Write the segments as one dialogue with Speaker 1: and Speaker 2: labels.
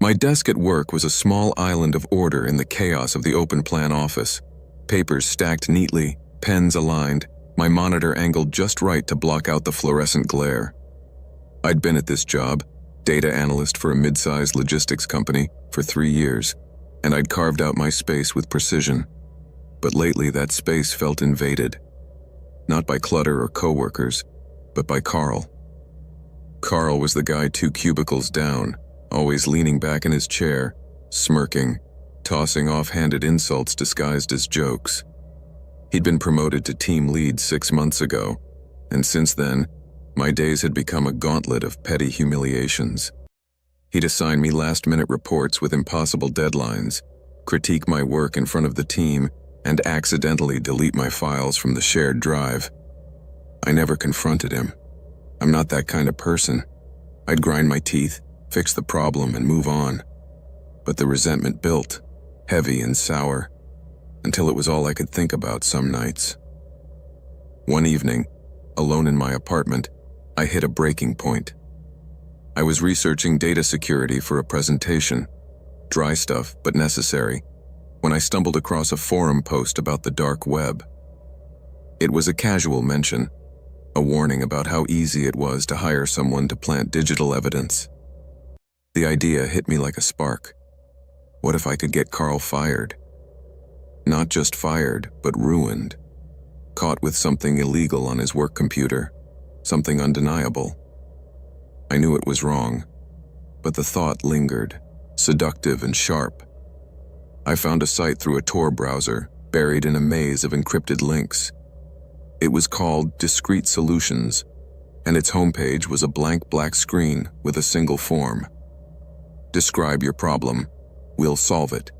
Speaker 1: My desk at work was a small island of order in the chaos of the open-plan office. Papers stacked neatly, pens aligned, my monitor angled just right to block out the fluorescent glare. I'd been at this job, data analyst for a mid-sized logistics company, for 3 years, and I'd carved out my space with precision. But lately that space felt invaded. Not by clutter or coworkers, but by Carl. Carl was the guy 2 cubicles down, always leaning back in his chair, smirking, tossing off-handed insults disguised as jokes. He'd been promoted to team lead 6 months ago, and since then, my days had become a gauntlet of petty humiliations. He'd assign me last-minute reports with impossible deadlines, critique my work in front of the team, and accidentally delete my files from the shared drive. I never confronted him. I'm not that kind of person. I'd grind my teeth, fix the problem, and move on. But the resentment built, heavy and sour, until it was all I could think about some nights. One evening, alone in my apartment, I hit a breaking point. I was researching data security for a presentation, dry stuff but necessary, when I stumbled across a forum post about the dark web. It was a casual mention, a warning about how easy it was to hire someone to plant digital evidence. The idea hit me like a spark. What if I could get Carl fired? Not just fired, but ruined. Caught with something illegal on his work computer, something undeniable. I knew it was wrong, but the thought lingered, seductive and sharp. I found a site through a Tor browser, buried in a maze of encrypted links. It was called Discrete Solutions, and its homepage was a blank black screen with a single form. Describe your problem. We'll solve it.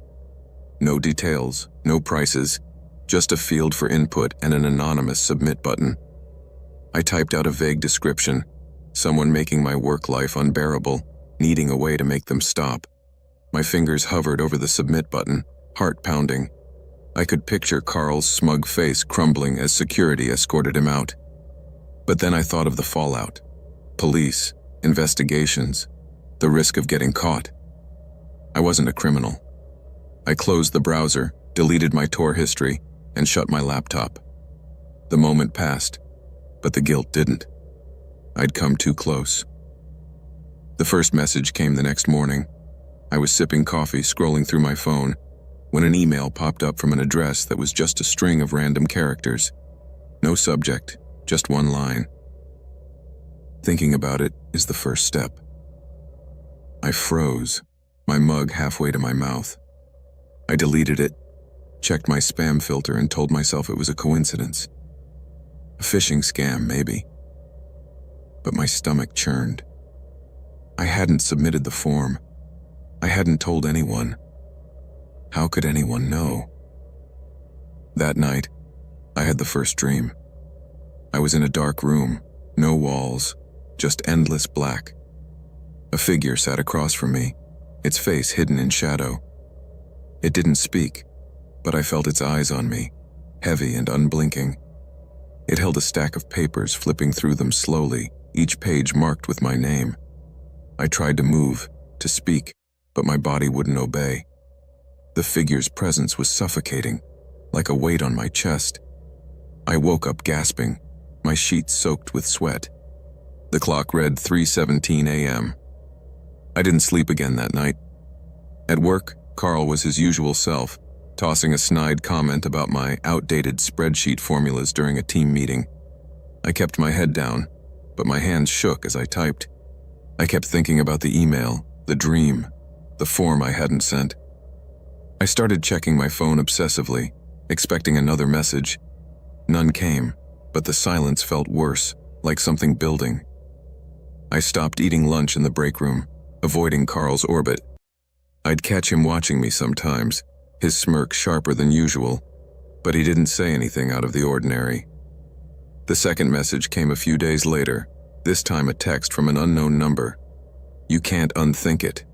Speaker 1: No details, no prices, just a field for input and an anonymous submit button. I typed out a vague description, someone making my work life unbearable, needing a way to make them stop. My fingers hovered over the submit button, heart pounding. I could picture Carl's smug face crumbling as security escorted him out. But then I thought of the fallout. Police, investigations, the risk of getting caught. I wasn't a criminal. I closed the browser, deleted my Tor history, and shut my laptop. The moment passed, but the guilt didn't. I'd come too close. The first message came the next morning. I was sipping coffee, scrolling through my phone, when an email popped up from an address that was just a string of random characters. No subject, just one line. Thinking about it is the first step. I froze, my mug halfway to my mouth. I deleted it, checked my spam filter, and told myself it was a coincidence. A phishing scam, maybe. But my stomach churned. I hadn't submitted the form. I hadn't told anyone. How could anyone know? That night, I had the first dream. I was in a dark room, no walls, just endless black. A figure sat across from me, its face hidden in shadow. It didn't speak, but I felt its eyes on me, heavy and unblinking. It held a stack of papers, flipping through them slowly, each page marked with my name. I tried to move, to speak, but my body wouldn't obey. The figure's presence was suffocating, like a weight on my chest. I woke up gasping, my sheets soaked with sweat. The clock read 3:17 a.m. I didn't sleep again that night. At work, Carl was his usual self, tossing a snide comment about my outdated spreadsheet formulas during a team meeting. I kept my head down, but my hands shook as I typed. I kept thinking about the email, the dream, the form I hadn't sent. I started checking my phone obsessively, expecting another message. None came, but the silence felt worse, like something building. I stopped eating lunch in the break room, avoiding Carl's orbit. I'd catch him watching me sometimes, his smirk sharper than usual, but he didn't say anything out of the ordinary. The second message came a few days later, this time a text from an unknown number. You can't unthink it.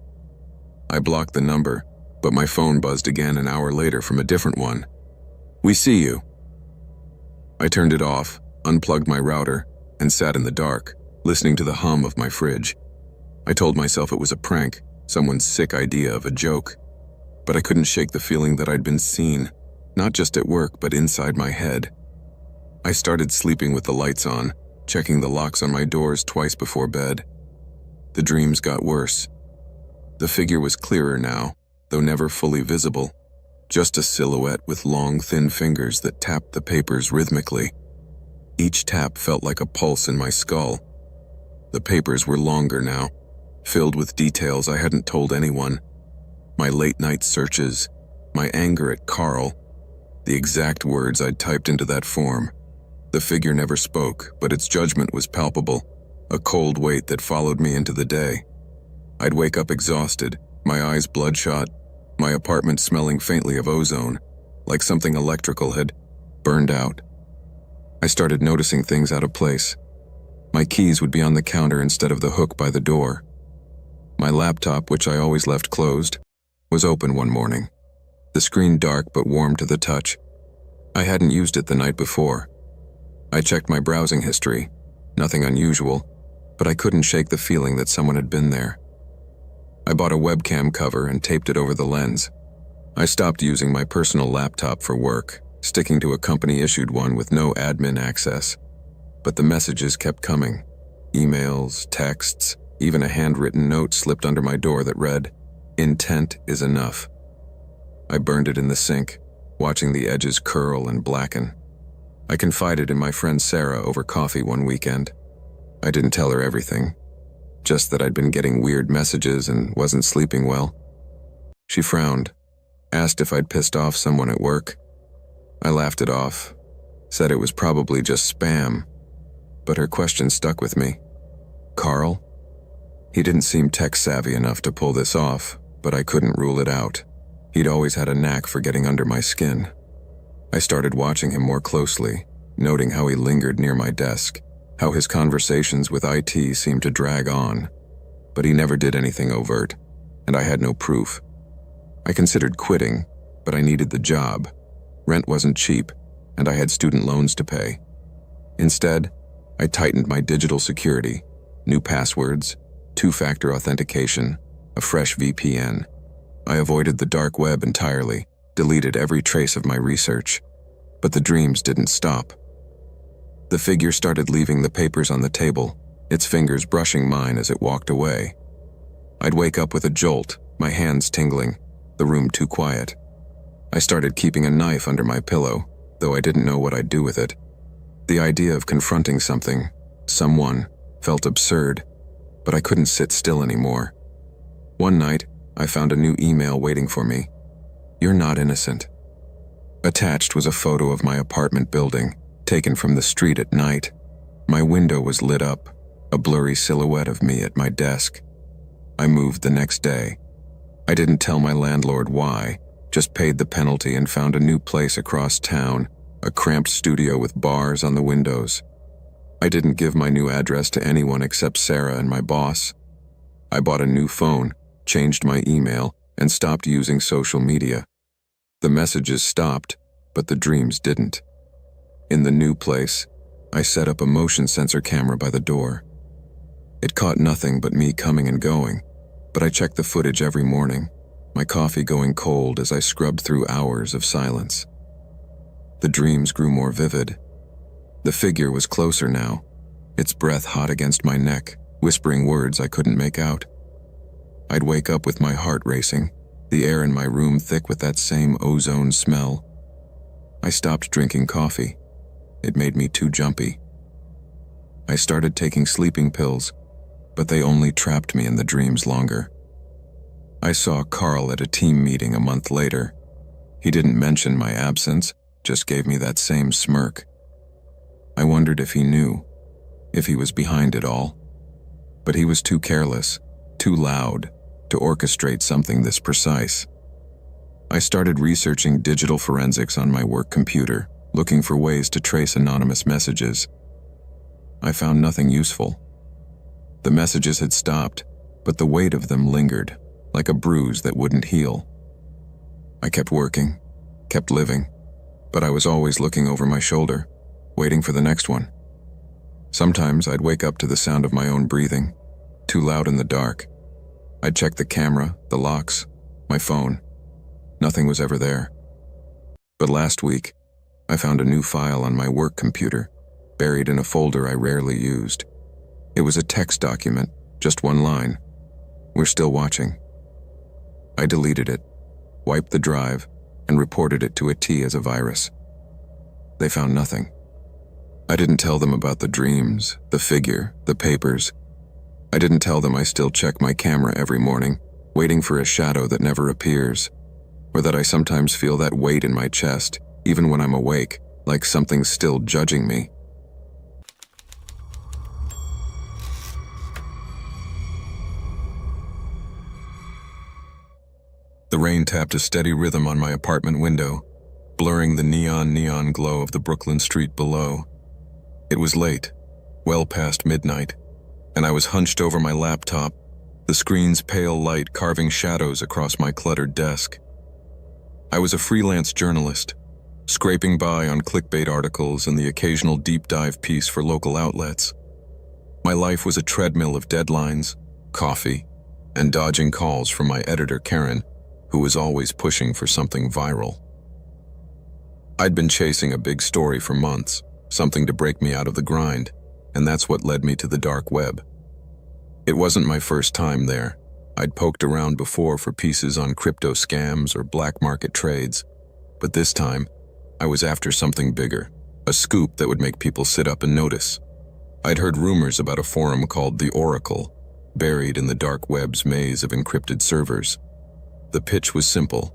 Speaker 1: I blocked the number, but my phone buzzed again an hour later from a different one. We see you. I turned it off, unplugged my router, and sat in the dark, listening to the hum of my fridge. I told myself it was a prank, someone's sick idea of a joke. But I couldn't shake the feeling that I'd been seen, not just at work but inside my head. I started sleeping with the lights on, checking the locks on my doors twice before bed. The dreams got worse. The figure was clearer now, though never fully visible, just a silhouette with long, thin fingers that tapped the papers rhythmically. Each tap felt like a pulse in my skull. The papers were longer now, filled with details I hadn't told anyone. My late-night searches, my anger at Carl, the exact words I'd typed into that form. The figure never spoke, but its judgment was palpable, a cold weight that followed me into the day. I'd wake up exhausted, my eyes bloodshot, my apartment smelling faintly of ozone, like something electrical had burned out. I started noticing things out of place. My keys would be on the counter instead of the hook by the door. My laptop, which I always left closed, was open one morning, the screen dark but warm to the touch. I hadn't used it the night before. I checked my browsing history, nothing unusual, but I couldn't shake the feeling that someone had been there. I bought a webcam cover and taped it over the lens. I stopped using my personal laptop for work, sticking to a company-issued one with no admin access. But the messages kept coming. Emails, texts, even a handwritten note slipped under my door that read, "Intent is enough." I burned it in the sink, watching the edges curl and blacken. I confided in my friend Sarah over coffee one weekend. I didn't tell her everything, just that I'd been getting weird messages and wasn't sleeping well. She frowned, asked if I'd pissed off someone at work. I laughed it off, said it was probably just spam, but her question stuck with me. Carl? He didn't seem tech-savvy enough to pull this off, but I couldn't rule it out. He'd always had a knack for getting under my skin. I started watching him more closely, noting how he lingered near my desk, how his conversations with IT seemed to drag on. But he never did anything overt, and I had no proof. I considered quitting, but I needed the job. Rent wasn't cheap, and I had student loans to pay. Instead, I tightened my digital security, new passwords, two-factor authentication, a fresh VPN. I avoided the dark web entirely, deleted every trace of my research. But the dreams didn't stop. The figure started leaving the papers on the table, its fingers brushing mine as it walked away. I'd wake up with a jolt, my hands tingling, the room too quiet. I started keeping a knife under my pillow, though I didn't know what I'd do with it. The idea of confronting something, someone, felt absurd, but I couldn't sit still anymore. One night, I found a new email waiting for me. "You're not innocent." Attached was a photo of my apartment building, taken from the street at night. My window was lit up, a blurry silhouette of me at my desk. I moved the next day. I didn't tell my landlord why, just paid the penalty and found a new place across town, a cramped studio with bars on the windows. I didn't give my new address to anyone except Sarah and my boss. I bought a new phone, changed my email, and stopped using social media. The messages stopped, but the dreams didn't. In the new place, I set up a motion sensor camera by the door. It caught nothing but me coming and going, but I checked the footage every morning, my coffee going cold as I scrubbed through hours of silence. The dreams grew more vivid. The figure was closer now, its breath hot against my neck, whispering words I couldn't make out. I'd wake up with my heart racing, the air in my room thick with that same ozone smell. I stopped drinking coffee. It made me too jumpy. I started taking sleeping pills, but they only trapped me in the dreams longer. I saw Carl at a team meeting a month later. He didn't mention my absence, just gave me that same smirk. I wondered if he knew, if he was behind it all. But he was too careless, too loud, to orchestrate something this precise. I started researching digital forensics on my work computer, looking for ways to trace anonymous messages. I found nothing useful. The messages had stopped, but the weight of them lingered, like a bruise that wouldn't heal. I kept working, kept living, but I was always looking over my shoulder, waiting for the next one. Sometimes I'd wake up to the sound of my own breathing, too loud in the dark. I checked the camera, the locks, my phone. Nothing was ever there. But last week, I found a new file on my work computer, buried in a folder I rarely used. It was a text document, just one line. "We're still watching." I deleted it, wiped the drive, and reported it to a T as a virus. They found nothing. I didn't tell them about the dreams, the figure, the papers. I didn't tell them I still check my camera every morning, waiting for a shadow that never appears, or that I sometimes feel that weight in my chest, even when I'm awake, like something's still judging me. The rain tapped a steady rhythm on my apartment window, blurring the neon glow of the Brooklyn street below. It was late, well past midnight, and I was hunched over my laptop, the screen's pale light carving shadows across my cluttered desk. I was a freelance journalist, scraping by on clickbait articles and the occasional deep dive piece for local outlets. My life was a treadmill of deadlines, coffee, and dodging calls from my editor Karen, who was always pushing for something viral. I'd been chasing a big story for months, something to break me out of the grind, and that's what led me to the dark web. It wasn't my first time there. I'd poked around before for pieces on crypto scams or black market trades, but this time, I was after something bigger, a scoop that would make people sit up and notice. I'd heard rumors about a forum called The Oracle, buried in the dark web's maze of encrypted servers. The pitch was simple.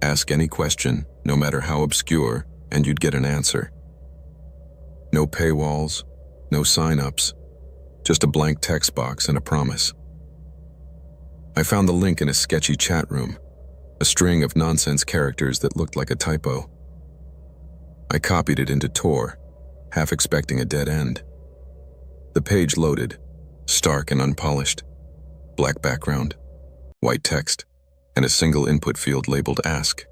Speaker 1: Ask any question, no matter how obscure, and you'd get an answer. No paywalls, no sign-ups, just a blank text box and a promise. I found the link in a sketchy chat room, a string of nonsense characters that looked like a typo. I copied it into Tor, half expecting a dead end. The page loaded, stark and unpolished, black background, white text, and a single input field labeled Ask.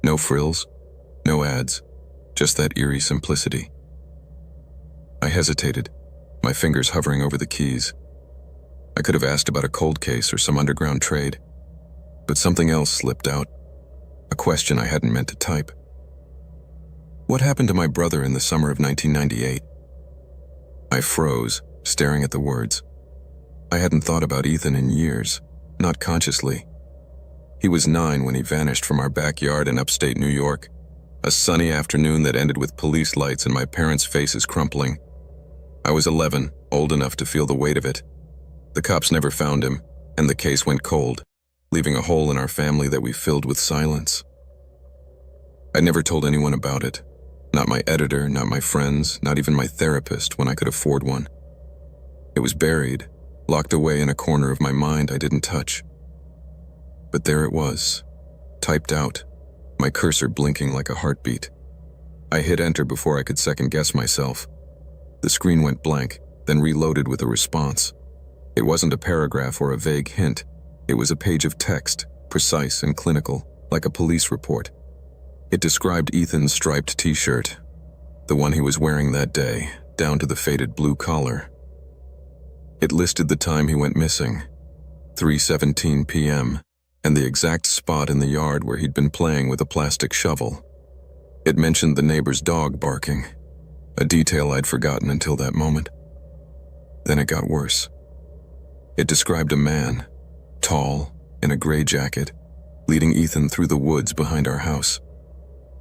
Speaker 1: No frills, no ads, just that eerie simplicity. I hesitated, my fingers hovering over the keys. I could have asked about a cold case or some underground trade, but something else slipped out, a question I hadn't meant to type. What happened to my brother in the summer of 1998? I froze, staring at the words. I hadn't thought about Ethan in years, not consciously. He was 9 when he vanished from our backyard in upstate New York, a sunny afternoon that ended with police lights and my parents' faces crumpling. I was 11, old enough to feel the weight of it. The cops never found him, and the case went cold, leaving a hole in our family that we filled with silence. I never told anyone about it. Not my editor, not my friends, not even my therapist when I could afford one. It was buried, locked away in a corner of my mind I didn't touch. But there it was, typed out, my cursor blinking like a heartbeat. I hit enter before I could second-guess myself. The screen went blank, then reloaded with a response. It wasn't a paragraph or a vague hint. It was a page of text, precise and clinical, like a police report. It described Ethan's striped t-shirt, the one he was wearing that day, down to the faded blue collar. It listed the time he went missing, 3:17 p.m., and the exact spot in the yard where he'd been playing with a plastic shovel. It mentioned the neighbor's dog barking, a detail I'd forgotten until that moment. Then it got worse. It described a man, tall, in a gray jacket, leading Ethan through the woods behind our house.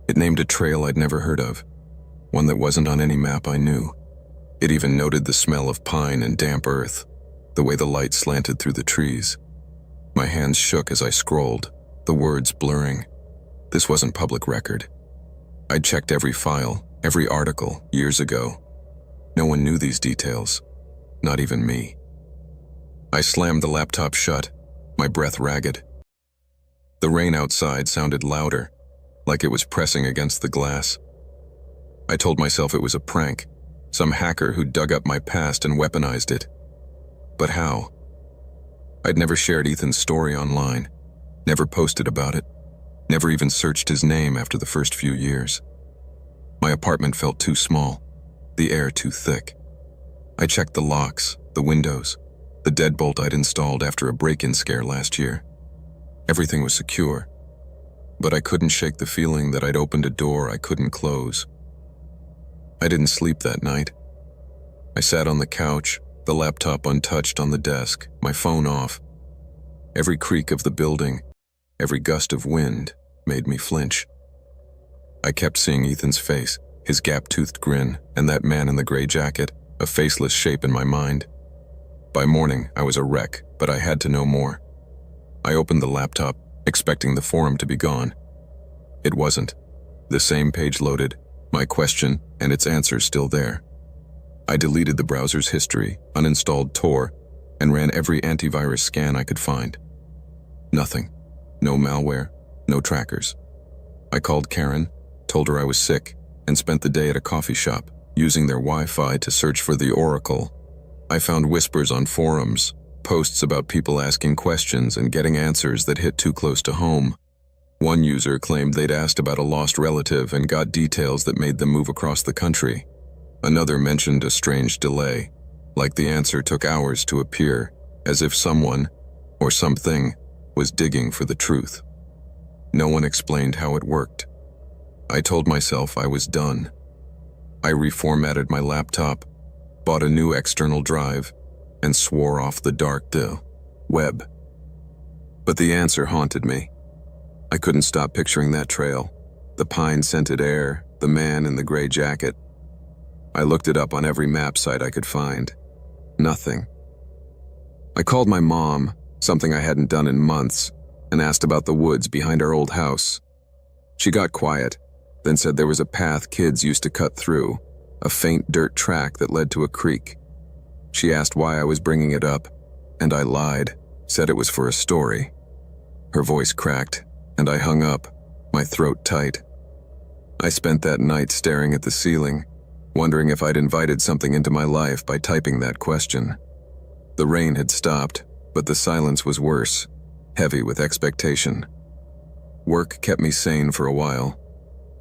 Speaker 1: It named a trail I'd never heard of, one that wasn't on any map I knew. It even noted the smell of pine and damp earth, the way the light slanted through the trees. My hands shook as I scrolled, the words blurring. This wasn't public record. I'd checked every file, every article, years ago. No one knew these details, not even me. I slammed the laptop shut, my breath ragged. The rain outside sounded louder, like it was pressing against the glass. I told myself it was a prank, some hacker who dug up my past and weaponized it. But how? I'd never shared Ethan's story online, never posted about it, never even searched his name after the first few years. My apartment felt too small, the air too thick. I checked the locks, the windows, the deadbolt I'd installed after a break-in scare last year. Everything was secure, but I couldn't shake the feeling that I'd opened a door I couldn't close. I didn't sleep that night. I sat on the couch, the laptop untouched on the desk, my phone off. Every creak of the building, every gust of wind made me flinch. I kept seeing Ethan's face, his gap-toothed grin, and that man in the gray jacket, a faceless shape in my mind. By morning, I was a wreck, but I had to know more. I opened the laptop, expecting the forum to be gone. It wasn't. The same page loaded, my question and its answers still there. I deleted the browser's history, uninstalled Tor, and ran every antivirus scan I could find. Nothing. No malware, no trackers. I called Karen, told her I was sick, and spent the day at a coffee shop, using their Wi-Fi to search for the Oracle. I found whispers on forums, posts about people asking questions and getting answers that hit too close to home. One user claimed they'd asked about a lost relative and got details that made them move across the country. Another mentioned a strange delay, like the answer took hours to appear, as if someone, or something, was digging for the truth. No one explained how it worked. I told myself I was done. I reformatted my laptop, bought a new external drive, and swore off the dark web. But the answer haunted me. I couldn't stop picturing that trail, the pine-scented air, the man in the gray jacket. I looked it up on every map site I could find. Nothing. I called my mom, something I hadn't done in months, and asked about the woods behind our old house. She got quiet, then said there was a path kids used to cut through, a faint dirt track that led to a creek. She asked why I was bringing it up, and I lied, said it was for a story. Her voice cracked, and I hung up, my throat tight. I spent that night staring at the ceiling, wondering if I'd invited something into my life by typing that question. The rain had stopped, but the silence was worse, heavy with expectation. Work kept me sane for a while.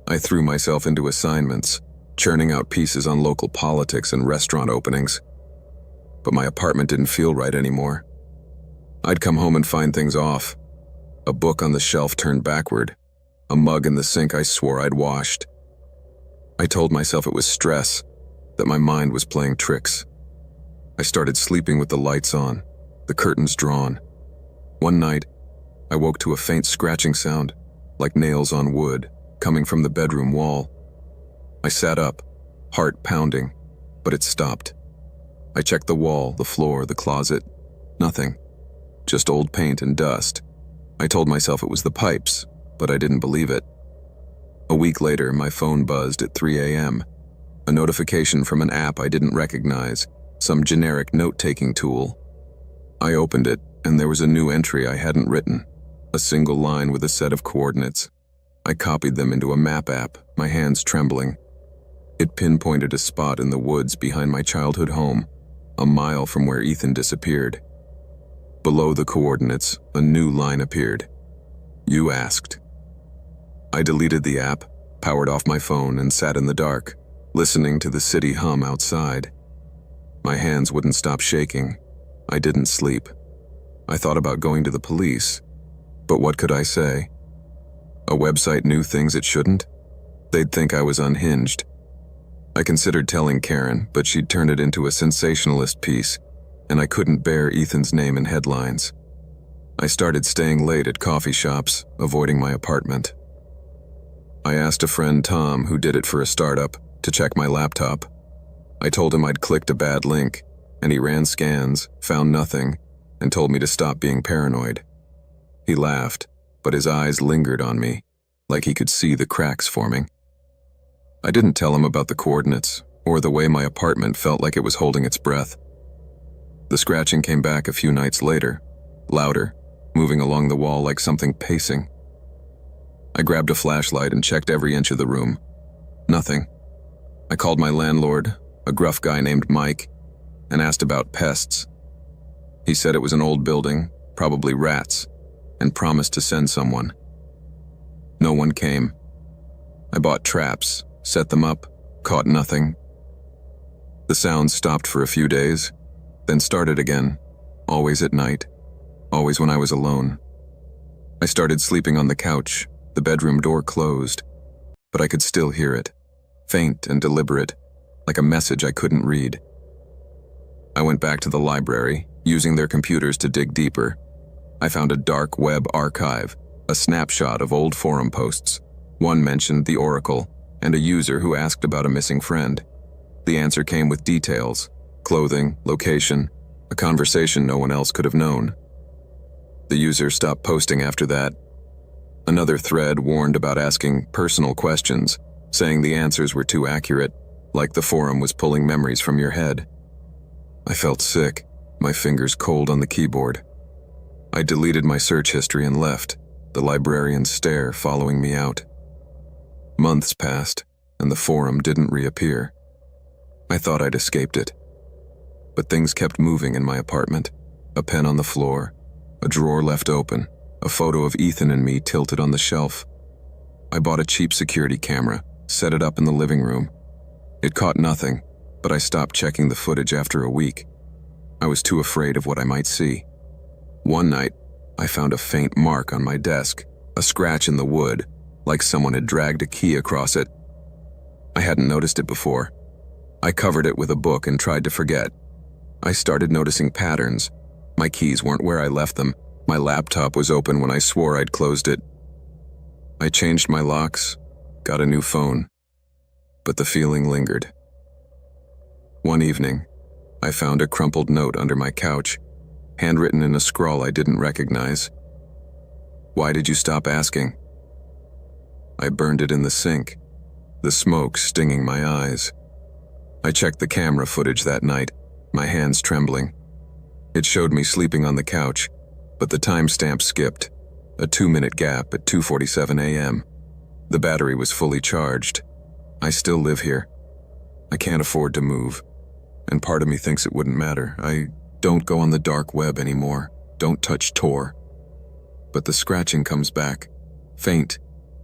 Speaker 1: I threw myself into assignments, churning out pieces on local politics and restaurant openings. But my apartment didn't feel right anymore. I'd come home and find things off. A book on the shelf turned backward, a mug in the sink I swore I'd washed. I told myself it was stress, that my mind was playing tricks. I started sleeping with the lights on, the curtains drawn. One night, I woke to a faint scratching sound, like nails on wood, coming from the bedroom wall. I sat up, heart pounding, but it stopped. I checked the wall, the floor, the closet. Nothing. Just old paint and dust. I told myself it was the pipes, but I didn't believe it. A week later, my phone buzzed at 3 a.m. A notification from an app I didn't recognize, some generic note-taking tool. I opened it, and there was a new entry I hadn't written, a single line with a set of coordinates. I copied them into a map app, my hands trembling. It pinpointed a spot in the woods behind my childhood home, a mile from where Ethan disappeared. Below the coordinates, a new line appeared. You asked. I deleted the app, powered off my phone, and sat in the dark, listening to the city hum outside. My hands wouldn't stop shaking. I didn't sleep. I thought about going to the police, but what could I say? A website knew things it shouldn't? They'd think I was unhinged. I considered telling Karen, but she'd turn it into a sensationalist piece, and I couldn't bear Ethan's name in headlines. I started staying late at coffee shops, avoiding my apartment. I asked a friend, Tom, who did it for a startup, to check my laptop. I told him I'd clicked a bad link, and he ran scans, found nothing, and told me to stop being paranoid. He laughed, but his eyes lingered on me, like he could see the cracks forming. I didn't tell him about the coordinates, or the way my apartment felt like it was holding its breath. The scratching came back a few nights later, louder, moving along the wall like something pacing. I grabbed a flashlight and checked every inch of the room. Nothing. I called my landlord, a gruff guy named Mike, and asked about pests. He said it was an old building, probably rats, and promised to send someone. No one came. I bought traps, set them up, caught nothing. The sounds stopped for a few days, then started again, always at night, always when I was alone. I started sleeping on the couch, the bedroom door closed, but I could still hear it, faint and deliberate, like a message I couldn't read. I went back to the library, using their computers to dig deeper. I found a dark web archive, a snapshot of old forum posts. One mentioned the Oracle and a user who asked about a missing friend. The answer came with details, clothing, location, a conversation no one else could have known. The user stopped posting after that. Another thread warned about asking personal questions, saying the answers were too accurate, like the forum was pulling memories from your head. I felt sick, my fingers cold on the keyboard. I deleted my search history and left, the librarian's stare following me out. Months passed, and the forum didn't reappear. I thought I'd escaped it. But things kept moving in my apartment. A pen on the floor, a drawer left open, a photo of Ethan and me tilted on the shelf. I bought a cheap security camera, set it up in the living room. It caught nothing, but I stopped checking the footage after a week. I was too afraid of what I might see. One night, I found a faint mark on my desk, a scratch in the wood, like someone had dragged a key across it. I hadn't noticed it before. I covered it with a book and tried to forget. I started noticing patterns. My keys weren't where I left them. My laptop was open when I swore I'd closed it. I changed my locks, got a new phone, but the feeling lingered. One evening, I found a crumpled note under my couch, handwritten in a scrawl I didn't recognize. Why did you stop asking? I burned it in the sink, the smoke stinging my eyes. I checked the camera footage that night, my hands trembling. It showed me sleeping on the couch, but the timestamp skipped, a 2-minute gap at 2:47 a.m. The battery was fully charged. I still live here. I can't afford to move, and part of me thinks it wouldn't matter. I don't go on the dark web anymore, don't touch Tor. But the scratching comes back, faint,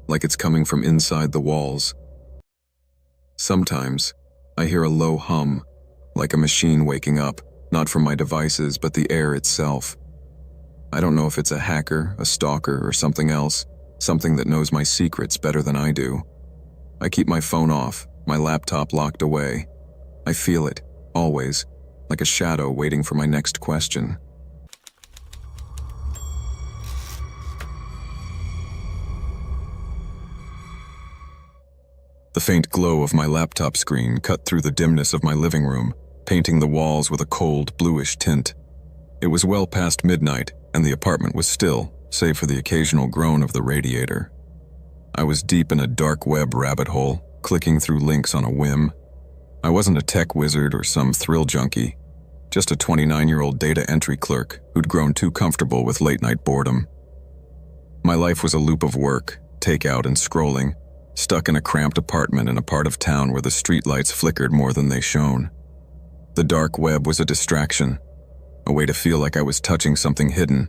Speaker 1: like it's coming from inside the walls. Sometimes, I hear a low hum, like a machine waking up, not from my devices, but the air itself. I don't know if it's a hacker, a stalker, or something else, something that knows my secrets better than I do. I keep my phone off, my laptop locked away. I feel it, always, like a shadow waiting for my next question. The faint glow of my laptop screen cut through the dimness of my living room, painting the walls with a cold, bluish tint. It was well past midnight, and the apartment was still, save for the occasional groan of the radiator. I was deep in a dark web rabbit hole, clicking through links on a whim. I wasn't a tech wizard or some thrill junkie, just a 29-year-old data entry clerk who'd grown too comfortable with late-night boredom. My life was a loop of work, takeout, and scrolling, stuck in a cramped apartment in a part of town where the streetlights flickered more than they shone. The dark web was a distraction, a way to feel like I was touching something hidden,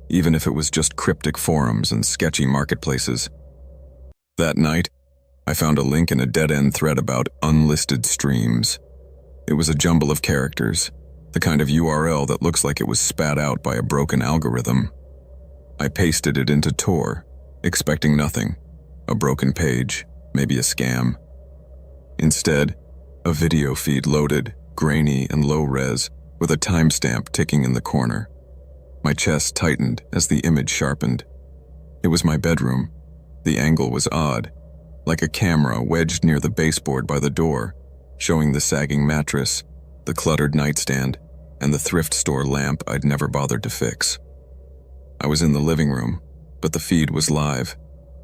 Speaker 1: even if it was just cryptic forums and sketchy marketplaces. That night, I found a link in a dead-end thread about unlisted streams. It was a jumble of characters, the kind of URL that looks like it was spat out by a broken algorithm. I pasted it into Tor, expecting nothing. A broken page, maybe a scam. Instead, a video feed loaded, grainy and low-res, with a timestamp ticking in the corner. My chest tightened as the image sharpened. It was my bedroom. The angle was odd, like a camera wedged near the baseboard by the door, showing the sagging mattress, the cluttered nightstand, and the thrift store lamp I'd never bothered to fix. I was in the living room, but the feed was live,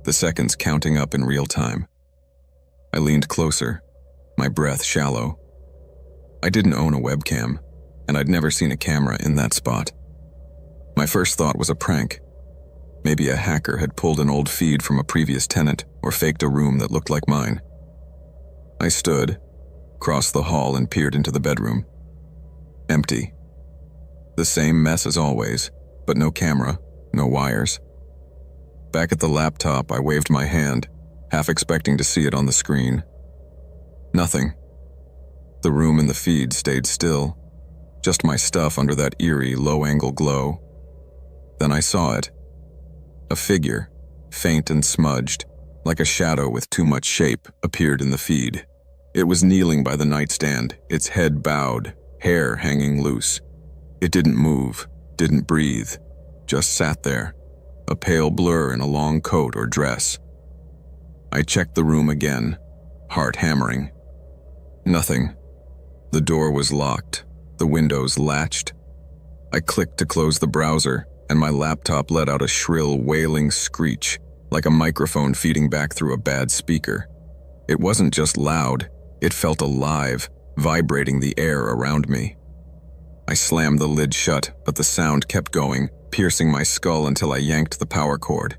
Speaker 1: the seconds counting up in real time. I leaned closer, my breath shallow. I didn't own a webcam, and I'd never seen a camera in that spot. My first thought was a prank. Maybe a hacker had pulled an old feed from a previous tenant or faked a room that looked like mine. I stood, crossed the hall, and peered into the bedroom. Empty. The same mess as always, but no camera, no wires. Back at the laptop, I waved my hand, half expecting to see it on the screen. Nothing. The room and the feed stayed still. just my stuff under that eerie, low-angle glow. Then I saw it. A figure, faint and smudged, like a shadow with too much shape, appeared in the feed. It was kneeling by the nightstand, its head bowed, hair hanging loose. It didn't move, didn't breathe, just sat there, a pale blur in a long coat or dress. I checked the room again, heart hammering. Nothing. The door was locked, the windows latched. I clicked to close the browser, and my laptop let out a shrill, wailing screech, like a microphone feeding back through a bad speaker. It wasn't just loud, it felt alive, vibrating the air around me. I slammed the lid shut, but the sound kept going, piercing my skull until I yanked the power cord.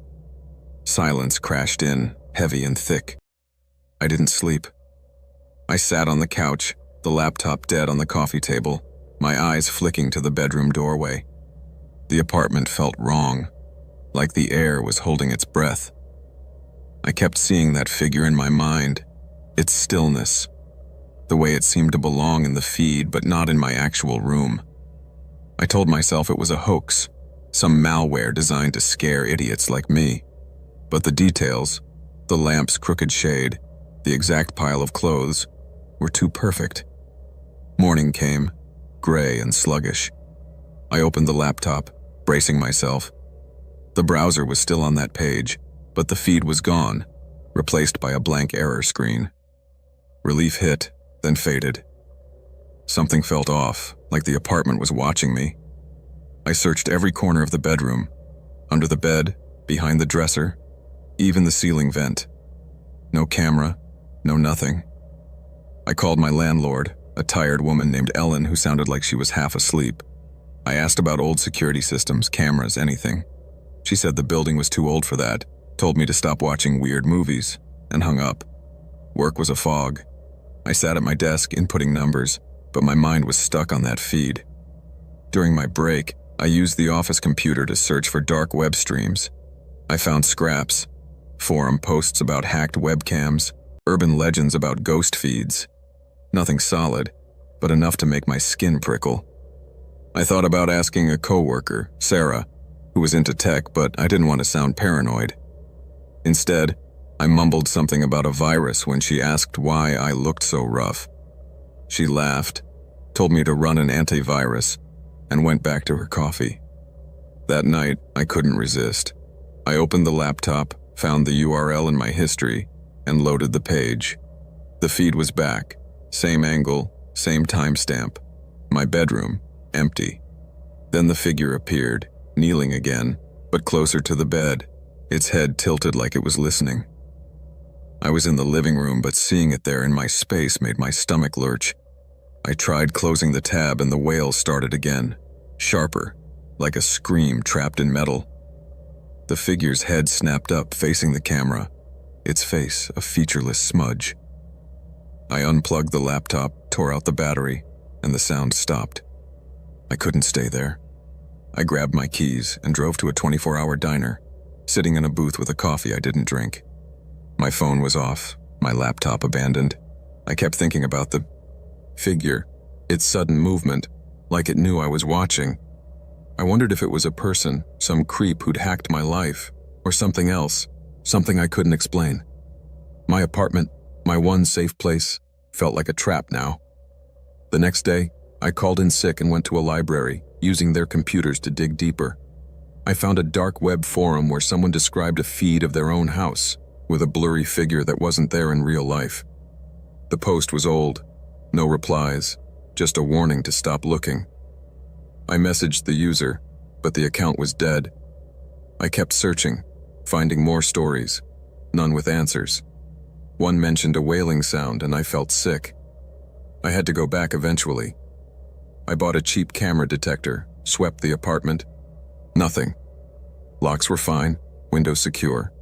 Speaker 1: Silence crashed in, heavy and thick. I didn't sleep. I sat on the couch, the laptop dead on the coffee table, my eyes flicking to the bedroom doorway. The apartment felt wrong, like the air was holding its breath. I kept seeing that figure in my mind, its stillness, the way it seemed to belong in the feed but not in my actual room. I told myself it was a hoax, some malware designed to scare idiots like me. But the details, the lamp's crooked shade, the exact pile of clothes, were too perfect. Morning came, gray and sluggish. I opened the laptop, bracing myself. The browser was still on that page, but the feed was gone, replaced by a blank error screen. Relief hit, then faded. Something felt off, like the apartment was watching me. I searched every corner of the bedroom, under the bed, behind the dresser, even the ceiling vent. No camera, no nothing. I called my landlord, a tired woman named Ellen who sounded like she was half asleep. I asked about old security systems, cameras, anything. She said the building was too old for that, told me to stop watching weird movies, and hung up. Work was a fog. I sat at my desk inputting numbers, but my mind was stuck on that feed. During my break, I used the office computer to search for dark web streams. I found scraps, forum posts about hacked webcams, urban legends about ghost feeds. Nothing solid, but enough to make my skin prickle. I thought about asking a coworker, Sarah, who was into tech, but I didn't want to sound paranoid. Instead, I mumbled something about a virus when she asked why I looked so rough. She laughed, told me to run an antivirus, and went back to her coffee. That night, I couldn't resist. I opened the laptop, found the URL in my history, and loaded the page. The feed was back, same angle, same timestamp. My bedroom, empty. Then the figure appeared, kneeling again, but closer to the bed, its head tilted like it was listening. I was in the living room, but seeing it there in my space made my stomach lurch. I tried closing the tab and the wail started again, sharper, like a scream trapped in metal. The figure's head snapped up, facing the camera, its face a featureless smudge. I unplugged the laptop, tore out the battery, and the sound stopped. I couldn't stay there. I grabbed my keys and drove to a 24-hour diner, sitting in a booth with a coffee I didn't drink. My phone was off, my laptop abandoned. I kept thinking about the figure, its sudden movement, like it knew I was watching. I wondered if it was a person, some creep who'd hacked my life, or something else, something I couldn't explain. My apartment, my one safe place, felt like a trap now. The next day, I called in sick and went to a library, using their computers to dig deeper. I found a dark web forum where someone described a feed of their own house, with a blurry figure that wasn't there in real life. The post was old, no replies, just a warning to stop looking. I messaged the user, but the account was dead. I kept searching, finding more stories, none with answers. One mentioned a wailing sound and I felt sick. I had to go back eventually. I bought a cheap camera detector, swept the apartment. Nothing. Locks were fine, windows secure.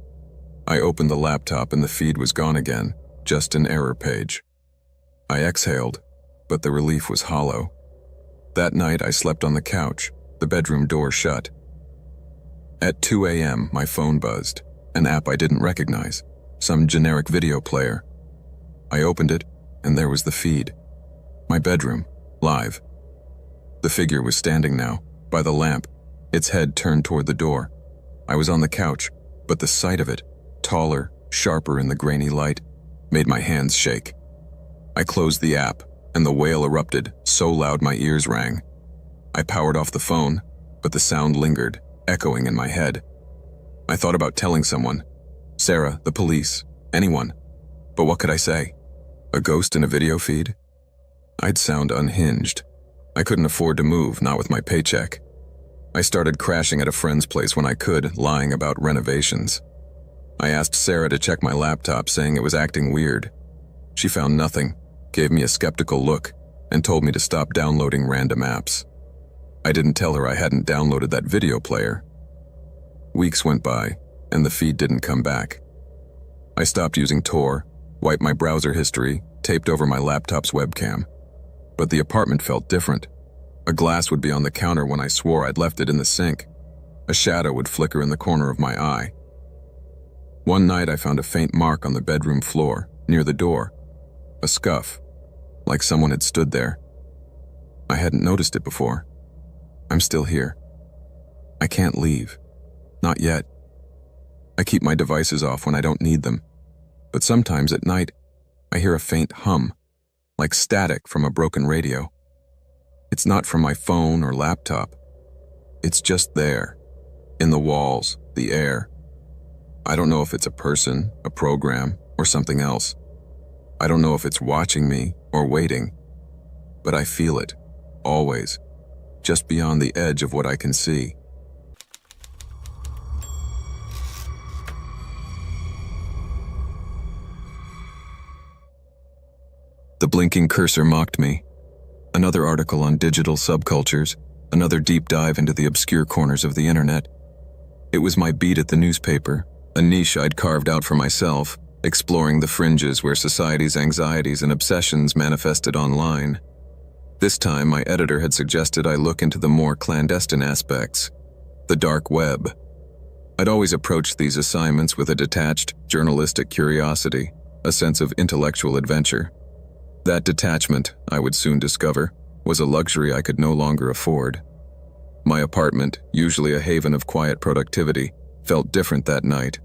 Speaker 1: I opened the laptop and the feed was gone again, just an error page. I exhaled, but the relief was hollow. That night I slept on the couch, the bedroom door shut. At 2 a.m., my phone buzzed, an app I didn't recognize, some generic video player. I opened it, and there was the feed. My bedroom, live. The figure was standing now, by the lamp, its head turned toward the door. I was on the couch, but the sight of it, taller, sharper in the grainy light, made my hands shake. I closed the app, and the wail erupted, so loud my ears rang. I powered off the phone, but the sound lingered, echoing in my head. I thought about telling someone, Sarah, the police, anyone. But what could I say? A ghost in a video feed? I'd sound unhinged. I couldn't afford to move, not with my paycheck. I started crashing at a friend's place when I could, lying about renovations. I asked Sarah to check my laptop, saying it was acting weird. She found nothing, gave me a skeptical look, and told me to stop downloading random apps. I didn't tell her I hadn't downloaded that video player. Weeks went by, and the feed didn't come back. I stopped using Tor, wiped my browser history, taped over my laptop's webcam. But the apartment felt different. A glass would be on the counter when I swore I'd left it in the sink. A shadow would flicker in the corner of my eye. One night I found a faint mark on the bedroom floor, near the door. A scuff, like someone had stood there. I hadn't noticed it before. I'm still here. I can't leave. Not yet. I keep my devices off when I don't need them. But sometimes at night, I hear a faint hum, like static from a broken radio. It's not from my phone or laptop. It's just there, in the walls, the air. I don't know if it's a person, a program, or something else. I don't know if it's watching me or waiting. But I feel it, always, just beyond the edge of what I can see. The blinking cursor mocked me. Another article on digital subcultures, another deep dive into the obscure corners of the internet. It was my beat at the newspaper, a niche I'd carved out for myself, exploring the fringes where society's anxieties and obsessions manifested online. This time, my editor had suggested I look into the more clandestine aspects, the dark web. I'd always approached these assignments with a detached, journalistic curiosity, a sense of intellectual adventure. That detachment, I would soon discover, was a luxury I could no longer afford. My apartment, usually a haven of quiet productivity, felt different that night.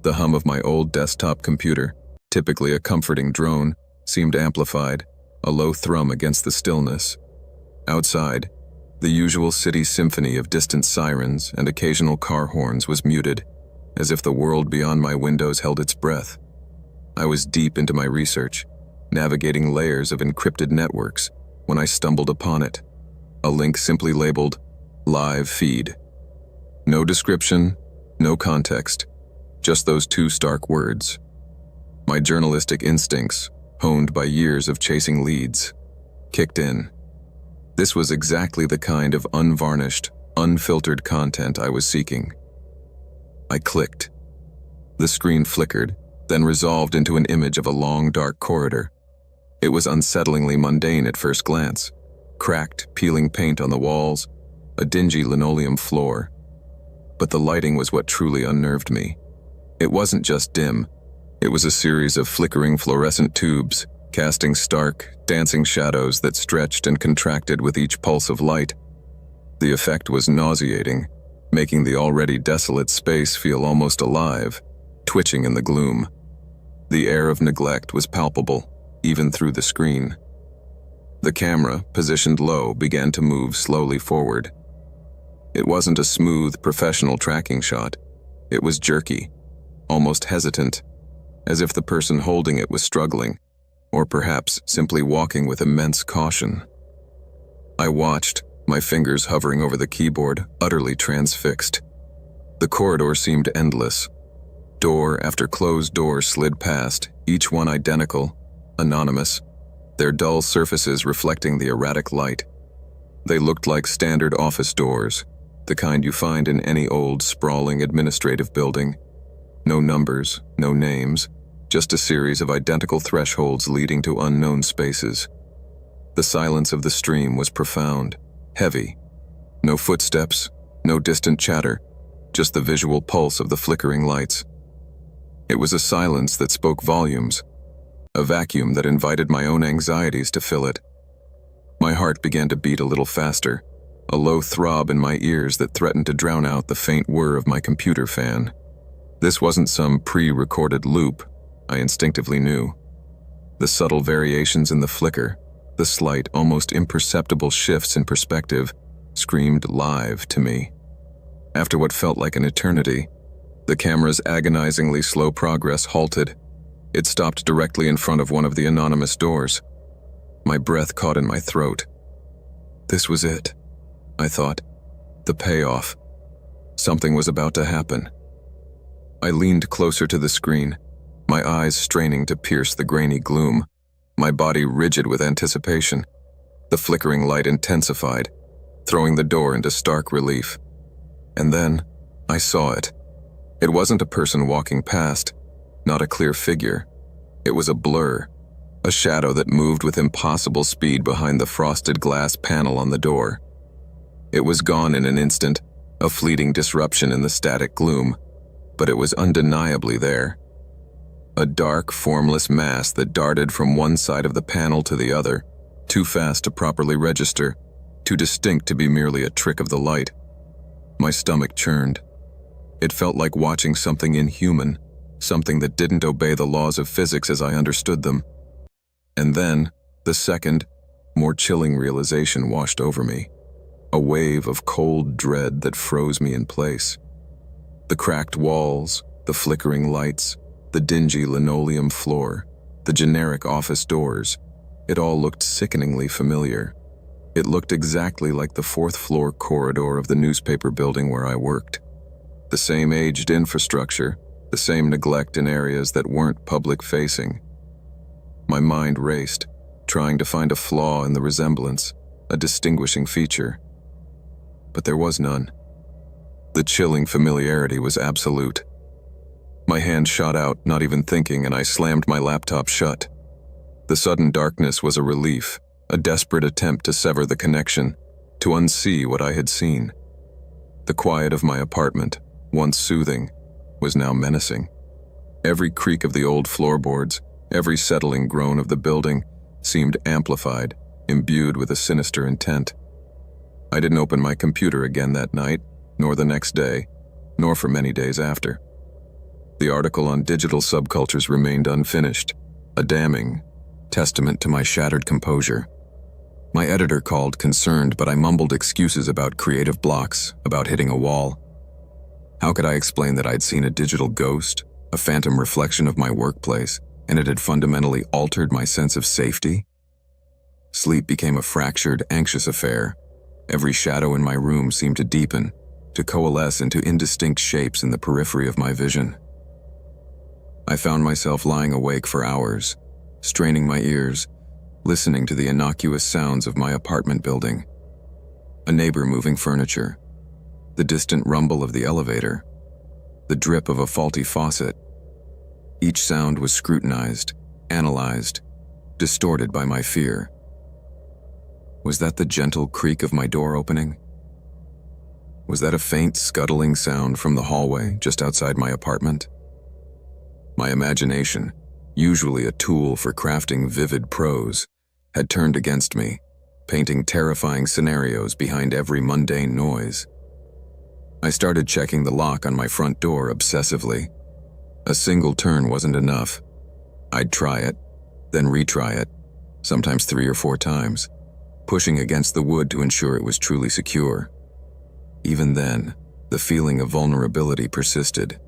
Speaker 1: The hum of my old desktop computer, typically a comforting drone, seemed amplified, a low thrum against the stillness. Outside, the usual city symphony of distant sirens and occasional car horns was muted, as if the world beyond my windows held its breath. I was deep into my research, navigating layers of encrypted networks, when I stumbled upon it. A link simply labeled, Live Feed. No description, no context, just those two stark words. My journalistic instincts, honed by years of chasing leads, kicked in. This was exactly the kind of unvarnished, unfiltered content I was seeking. I clicked. The screen flickered, then resolved into an image of a long, dark corridor. It was unsettlingly mundane at first glance. Cracked, peeling paint on the walls, a dingy linoleum floor. But the lighting was what truly unnerved me. It wasn't just dim. It was a series of flickering fluorescent tubes, casting stark, dancing shadows that stretched and contracted with each pulse of light. The effect was nauseating, making the already desolate space feel almost alive, twitching in the gloom. The air of neglect was palpable, even through the screen. The camera, positioned low, began to move slowly forward. It wasn't a smooth, professional tracking shot. It was jerky, almost hesitant, as if the person holding it was struggling, or perhaps simply walking with immense caution. I watched, my fingers hovering over the keyboard, utterly transfixed. The corridor seemed endless. Door after closed door slid past, each one identical, anonymous, their dull surfaces reflecting the erratic light. They looked like standard office doors, the kind you find in any old, sprawling administrative building. No numbers, no names, just a series of identical thresholds leading to unknown spaces. The silence of the stream was profound, heavy. No footsteps, no distant chatter, just the visual pulse of the flickering lights. It was a silence that spoke volumes, a vacuum that invited my own anxieties to fill it. My heart began to beat a little faster, a low throb in my ears that threatened to drown out the faint whir of my computer fan. This wasn't some pre-recorded loop, I instinctively knew. The subtle variations in the flicker, the slight, almost imperceptible shifts in perspective, screamed live to me. After what felt like an eternity, the camera's agonizingly slow progress halted. It stopped directly in front of one of the anonymous doors. My breath caught in my throat. This was it, I thought. The payoff. Something was about to happen. I leaned closer to the screen, my eyes straining to pierce the grainy gloom, my body rigid with anticipation. The flickering light intensified, throwing the door into stark relief. And then, I saw it. It wasn't a person walking past, not a clear figure. It was a blur, a shadow that moved with impossible speed behind the frosted glass panel on the door. It was gone in an instant, a fleeting disruption in the static gloom, but it was undeniably there. A dark, formless mass that darted from one side of the panel to the other, too fast to properly register, too distinct to be merely a trick of the light. My stomach churned. It felt like watching something inhuman, something that didn't obey the laws of physics as I understood them. And then, the second, more chilling realization washed over me. A wave of cold dread that froze me in place. The cracked walls, the flickering lights, the dingy linoleum floor, the generic office doors, it all looked sickeningly familiar. It looked exactly like the fourth-floor corridor of the newspaper building where I worked. The same aged infrastructure, the same neglect in areas that weren't public-facing. My mind raced, trying to find a flaw in the resemblance, a distinguishing feature. But there was none. The chilling familiarity was absolute. My hand shot out, not even thinking, and I slammed my laptop shut. The sudden darkness was a relief, a desperate attempt to sever the connection, to unsee what I had seen. The quiet of my apartment, once soothing, was now menacing. Every creak of the old floorboards, every settling groan of the building seemed amplified, imbued with a sinister intent. I didn't open my computer again that night, nor the next day, nor for many days after. The article on digital subcultures remained unfinished, a damning testament to my shattered composure. My editor called concerned, but I mumbled excuses about creative blocks, about hitting a wall. How could I explain that I'd seen a digital ghost, a phantom reflection of my workplace, and it had fundamentally altered my sense of safety? Sleep became a fractured, anxious affair. Every shadow in my room seemed to deepen, to coalesce into indistinct shapes in the periphery of my vision. I found myself lying awake for hours, straining my ears, listening to the innocuous sounds of my apartment building. A neighbor moving furniture, the distant rumble of the elevator, the drip of a faulty faucet. Each sound was scrutinized, analyzed, distorted by my fear. Was that the gentle creak of my door opening? Was that a faint scuttling sound from the hallway just outside my apartment? My imagination, usually a tool for crafting vivid prose, had turned against me, painting terrifying scenarios behind every mundane noise. I started checking the lock on my front door obsessively. A single turn wasn't enough. I'd try it, then retry it, sometimes 3 or 4 times, pushing against the wood to ensure it was truly secure. Even then, the feeling of vulnerability persisted.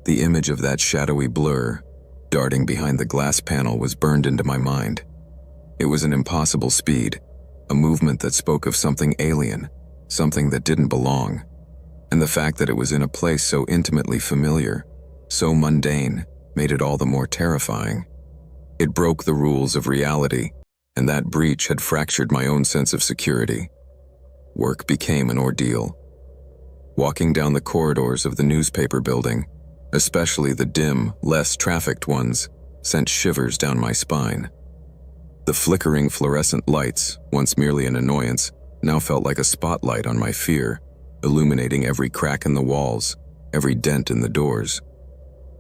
Speaker 1: The image of that shadowy blur, darting behind the glass panel, was burned into my mind. It was an impossible speed, a movement that spoke of something alien, something that didn't belong. And the fact that it was in a place so intimately familiar, so mundane, made it all the more terrifying. It broke the rules of reality, and that breach had fractured my own sense of security. Work became an ordeal. Walking down the corridors of the newspaper building, especially the dim, less trafficked ones, sent shivers down my spine. The flickering fluorescent lights, once merely an annoyance, now felt like a spotlight on my fear, illuminating every crack in the walls, every dent in the doors.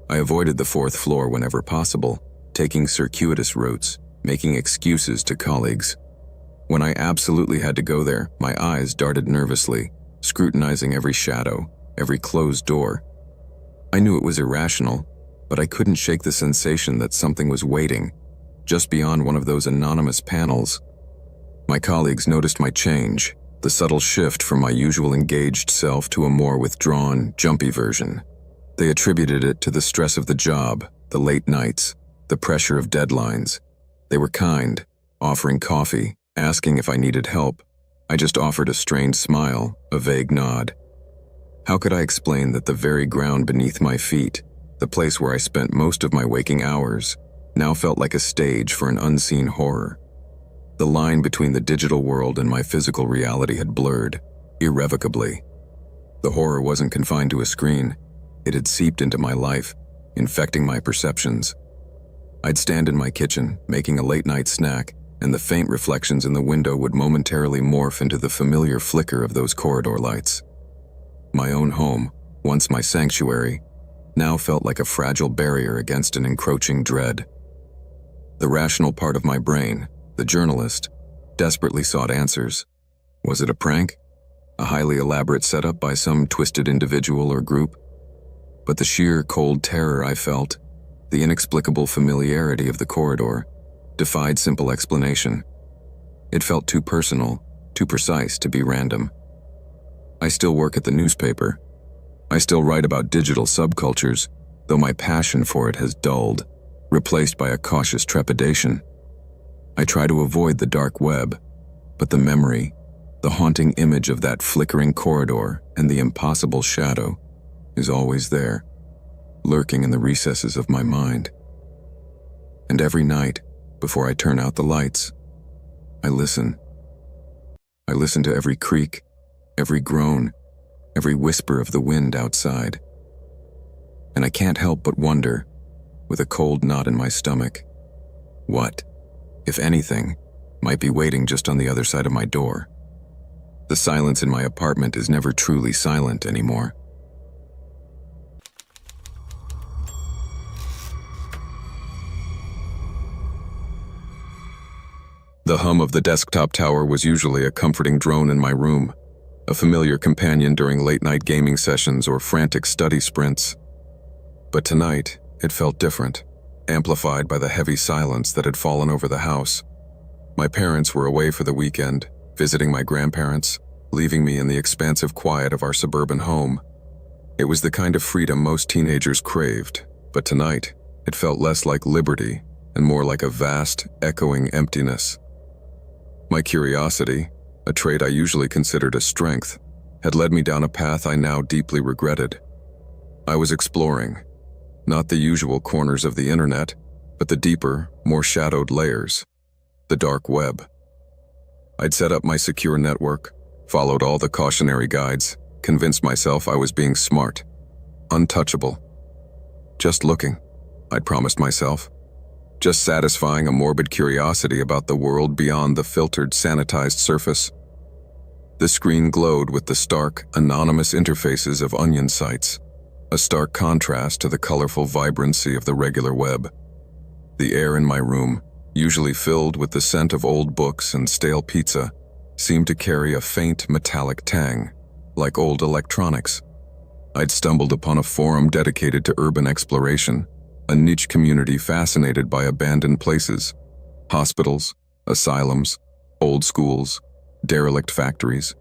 Speaker 1: I avoided the 4th floor whenever possible, taking circuitous routes, making excuses to colleagues. When I absolutely had to go there, my eyes darted nervously, scrutinizing every shadow, every closed door. I knew it was irrational, but I couldn't shake the sensation that something was waiting, just beyond one of those anonymous panels. My colleagues noticed my change, the subtle shift from my usual engaged self to a more withdrawn, jumpy version. They attributed it to the stress of the job, the late nights, the pressure of deadlines. They were kind, offering coffee, asking if I needed help. I just offered a strained smile, a vague nod. How could I explain that the very ground beneath my feet, the place where I spent most of my waking hours, now felt like a stage for an unseen horror? The line between the digital world and my physical reality had blurred, irrevocably. The horror wasn't confined to a screen. It had seeped into my life, infecting my perceptions. I'd stand in my kitchen, making a late-night snack, and the faint reflections in the window would momentarily morph into the familiar flicker of those corridor lights. My own home, once my sanctuary, now felt like a fragile barrier against an encroaching dread. The rational part of my brain, the journalist, desperately sought answers. Was it a prank? A highly elaborate setup by some twisted individual or group? But the sheer cold terror I felt, the inexplicable familiarity of the corridor, defied simple explanation. It felt too personal, too precise to be random. I still work at the newspaper. I still write about digital subcultures, though my passion for it has dulled, replaced by a cautious trepidation. I try to avoid the dark web, but the memory, the haunting image of that flickering corridor and the impossible shadow, is always there, lurking in the recesses of my mind. And every night, before I turn out the lights, I listen. I listen to every creak, every groan, every whisper of the wind outside. And I can't help but wonder, with a cold knot in my stomach, what, if anything, might be waiting just on the other side of my door. The silence in my apartment is never truly silent anymore. The hum of the desktop tower was usually a comforting drone in my room, a familiar companion during late-night gaming sessions or frantic study sprints. But tonight, it felt different, amplified by the heavy silence that had fallen over the house. My parents were away for the weekend, visiting my grandparents, leaving me in the expansive quiet of our suburban home. It was the kind of freedom most teenagers craved, but tonight, it felt less like liberty and more like a vast, echoing emptiness. My curiosity, a trait I usually considered a strength, had led me down a path I now deeply regretted. I was exploring, not the usual corners of the internet, but the deeper, more shadowed layers, the dark web. I'd set up my secure network, followed all the cautionary guides, convinced myself I was being smart, untouchable. Just looking, I'd promised myself. Just satisfying a morbid curiosity about the world beyond the filtered, sanitized surface. The screen glowed with the stark, anonymous interfaces of onion sites, a stark contrast to the colorful vibrancy of the regular web. The air in my room, usually filled with the scent of old books and stale pizza, seemed to carry a faint metallic tang, like old electronics. I'd stumbled upon a forum dedicated to urban exploration, a niche community fascinated by abandoned places, hospitals, asylums, old schools, derelict factories.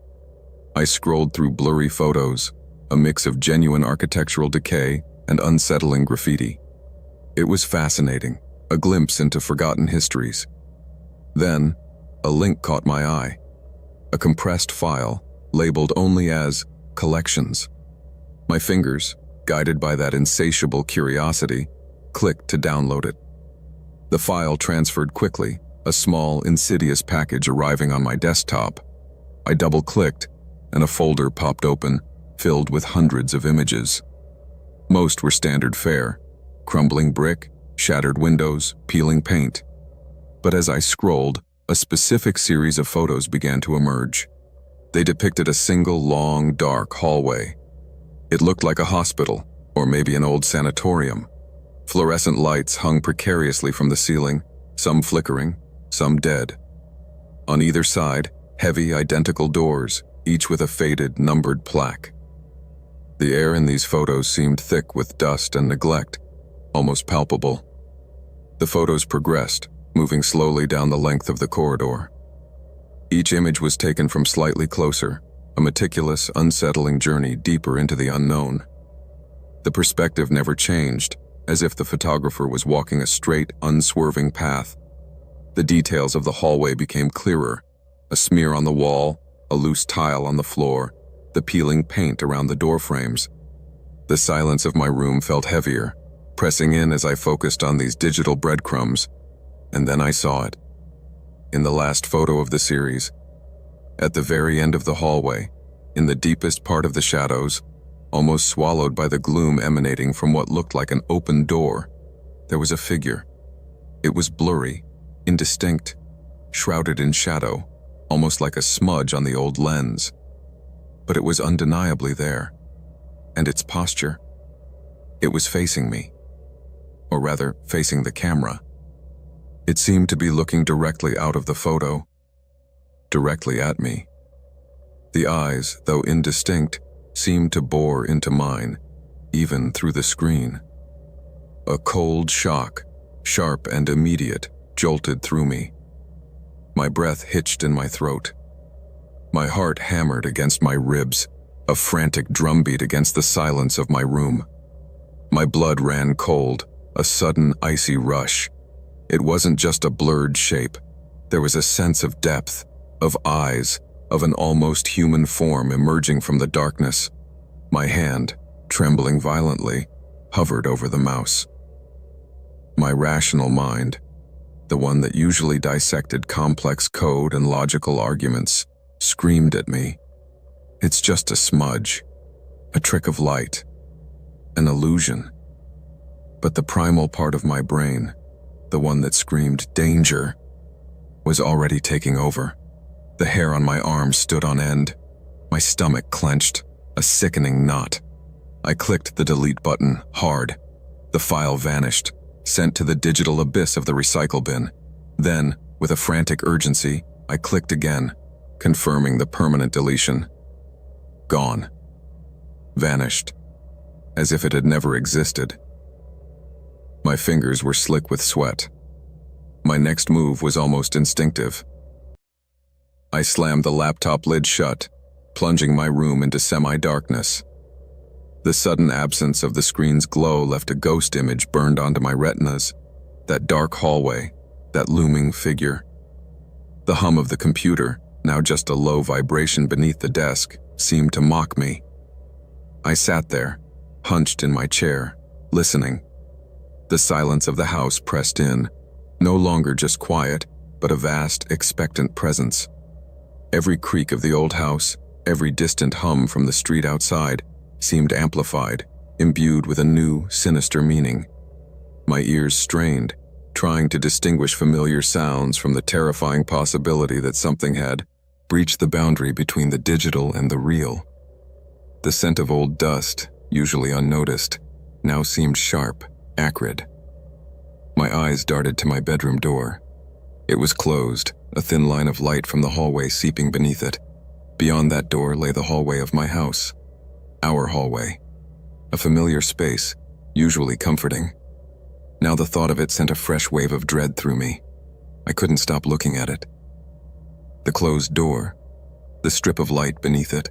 Speaker 1: I scrolled through blurry photos, a mix of genuine architectural decay and unsettling graffiti. It was fascinating, a glimpse into forgotten histories. Then, a link caught my eye, a compressed file labeled only as collections. My fingers, guided by that insatiable curiosity, clicked to download it. The file transferred quickly, a small, insidious package arriving on my desktop. I double-clicked, and a folder popped open, filled with hundreds of images. Most were standard fare, crumbling brick, shattered windows, peeling paint. But as I scrolled, a specific series of photos began to emerge. They depicted a single long, dark hallway. It looked like a hospital, or maybe an old sanatorium. Fluorescent lights hung precariously from the ceiling, some flickering, some dead. On either side, heavy, identical doors, each with a faded, numbered plaque. The air in these photos seemed thick with dust and neglect, almost palpable. The photos progressed, moving slowly down the length of the corridor. Each image was taken from slightly closer, a meticulous, unsettling journey deeper into the unknown. The perspective never changed, as if the photographer was walking a straight, unswerving path. The details of the hallway became clearer: a smear on the wall, a loose tile on the floor, the peeling paint around the door frames. The silence of my room felt heavier, pressing in as I focused on these digital breadcrumbs, and then I saw it. In the last photo of the series, at the very end of the hallway, in the deepest part of the shadows, almost swallowed by the gloom emanating from what looked like an open door, there was a figure. It was blurry, indistinct, shrouded in shadow, almost like a smudge on the old lens. But it was undeniably there, and its posture. It was facing me, or rather, facing the camera. It seemed to be looking directly out of the photo, directly at me. The eyes, though indistinct, seemed to bore into mine, even through the screen. A cold shock, sharp and immediate, jolted through me. My breath hitched in my throat. My heart hammered against my ribs, a frantic drumbeat against the silence of my room. My blood ran cold, a sudden icy rush. It wasn't just a blurred shape. There was a sense of depth, of eyes, of an almost human form emerging from the darkness. My hand, trembling violently, hovered over the mouse. My rational mind, the one that usually dissected complex code and logical arguments, screamed at me. It's just a smudge, a trick of light, an illusion. But the primal part of my brain, the one that screamed danger, was already taking over. The hair on my arm stood on end. My stomach clenched, a sickening knot. I clicked the delete button hard. The file vanished, sent to the digital abyss of the recycle bin. Then, with a frantic urgency, I clicked again, confirming the permanent deletion. Gone. Vanished. As if it had never existed. My fingers were slick with sweat. My next move was almost instinctive. I slammed the laptop lid shut, plunging my room into semi-darkness. The sudden absence of the screen's glow left a ghost image burned onto my retinas. That dark hallway, that looming figure. The hum of the computer, now just a low vibration beneath the desk, seemed to mock me. I sat there, hunched in my chair, listening. The silence of the house pressed in, no longer just quiet, but a vast, expectant presence. Every creak of the old house, every distant hum from the street outside, seemed amplified, imbued with a new, sinister meaning. My ears strained, trying to distinguish familiar sounds from the terrifying possibility that something had breached the boundary between the digital and the real. The scent of old dust, usually unnoticed, now seemed sharp, acrid. My eyes darted to my bedroom door. It was closed, a thin line of light from the hallway seeping beneath it. Beyond that door lay the hallway of my house. Our hallway. A familiar space, usually comforting. Now the thought of it sent a fresh wave of dread through me. I couldn't stop looking at it. The closed door, the strip of light beneath it.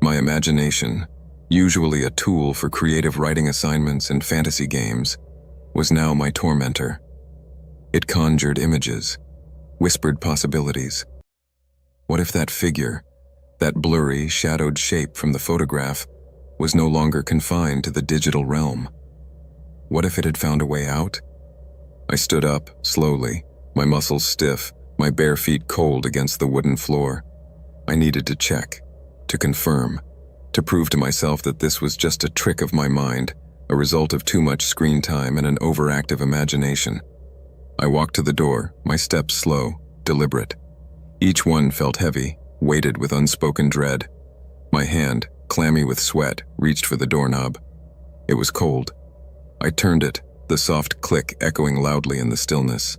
Speaker 1: My imagination, usually a tool for creative writing assignments and fantasy games, was now my tormentor. It conjured images, whispered possibilities. What if that figure, that blurry, shadowed shape from the photograph, was no longer confined to the digital realm? What if it had found a way out? I stood up, slowly, my muscles stiff, my bare feet cold against the wooden floor. I needed to check, to confirm, to prove to myself that this was just a trick of my mind, a result of too much screen time and an overactive imagination. I walked to the door, my steps slow, deliberate. Each one felt heavy, weighted with unspoken dread. My hand, clammy with sweat, reached for the doorknob. It was cold. I turned it, the soft click echoing loudly in the stillness.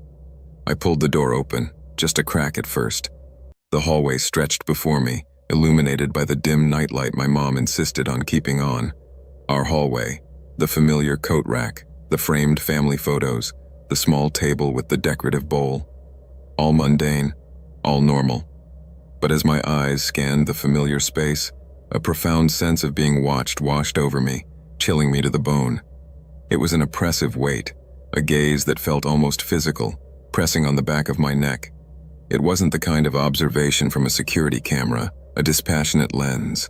Speaker 1: I pulled the door open, just a crack at first. The hallway stretched before me, illuminated by the dim nightlight my mom insisted on keeping on. Our hallway, the familiar coat rack, the framed family photos, the small table with the decorative bowl. All mundane, all normal. But as my eyes scanned the familiar space, a profound sense of being watched washed over me, chilling me to the bone. It was an oppressive weight, a gaze that felt almost physical, pressing on the back of my neck. It wasn't the kind of observation from a security camera, a dispassionate lens.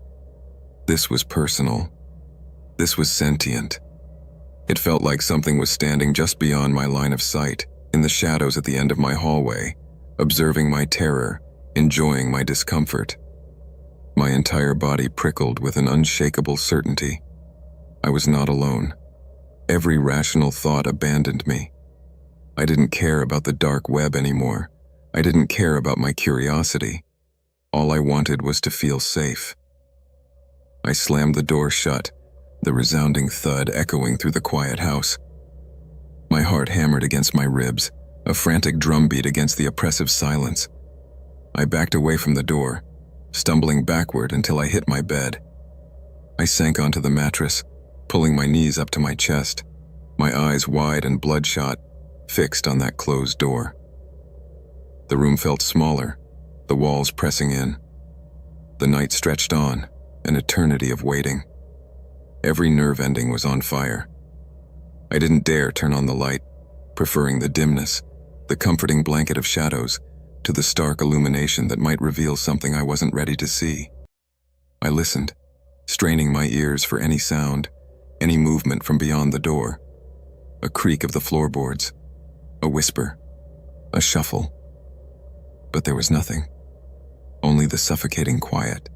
Speaker 1: This was personal. This was sentient. It felt like something was standing just beyond my line of sight, in the shadows at the end of my hallway, observing my terror, enjoying my discomfort. My entire body prickled with an unshakable certainty. I was not alone. Every rational thought abandoned me. I didn't care about the dark web anymore. I didn't care about my curiosity. All I wanted was to feel safe. I slammed the door shut, the resounding thud echoing through the quiet house. My heart hammered against my ribs, a frantic drumbeat against the oppressive silence. I backed away from the door, stumbling backward until I hit my bed. I sank onto the mattress, pulling my knees up to my chest, my eyes wide and bloodshot, fixed on that closed door. The room felt smaller, the walls pressing in. The night stretched on, an eternity of waiting. Every nerve ending was on fire. I didn't dare turn on the light, preferring the dimness, the comforting blanket of shadows, to the stark illumination that might reveal something I wasn't ready to see. I listened, straining my ears for any sound, any movement from beyond the door. A creak of the floorboards, a whisper, a shuffle. But there was nothing. Only the suffocating quiet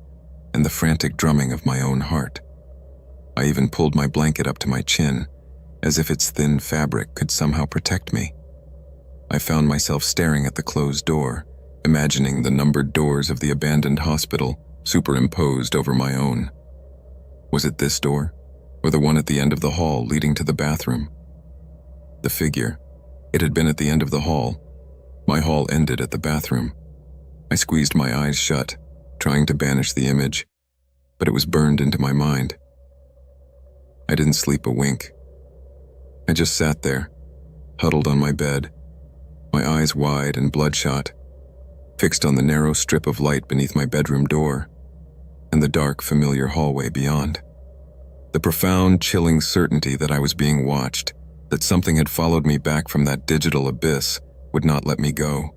Speaker 1: and the frantic drumming of my own heart. I even pulled my blanket up to my chin, as if its thin fabric could somehow protect me. I found myself staring at the closed door, imagining the numbered doors of the abandoned hospital superimposed over my own. Was it this door, or the one at the end of the hall leading to the bathroom? The figure. It had been at the end of the hall. My hall ended at the bathroom. I squeezed my eyes shut, trying to banish the image, but it was burned into my mind. I didn't sleep a wink. I just sat there, huddled on my bed, my eyes wide and bloodshot, fixed on the narrow strip of light beneath my bedroom door and the dark, familiar hallway beyond. The profound, chilling certainty that I was being watched, that something had followed me back from that digital abyss, would not let me go.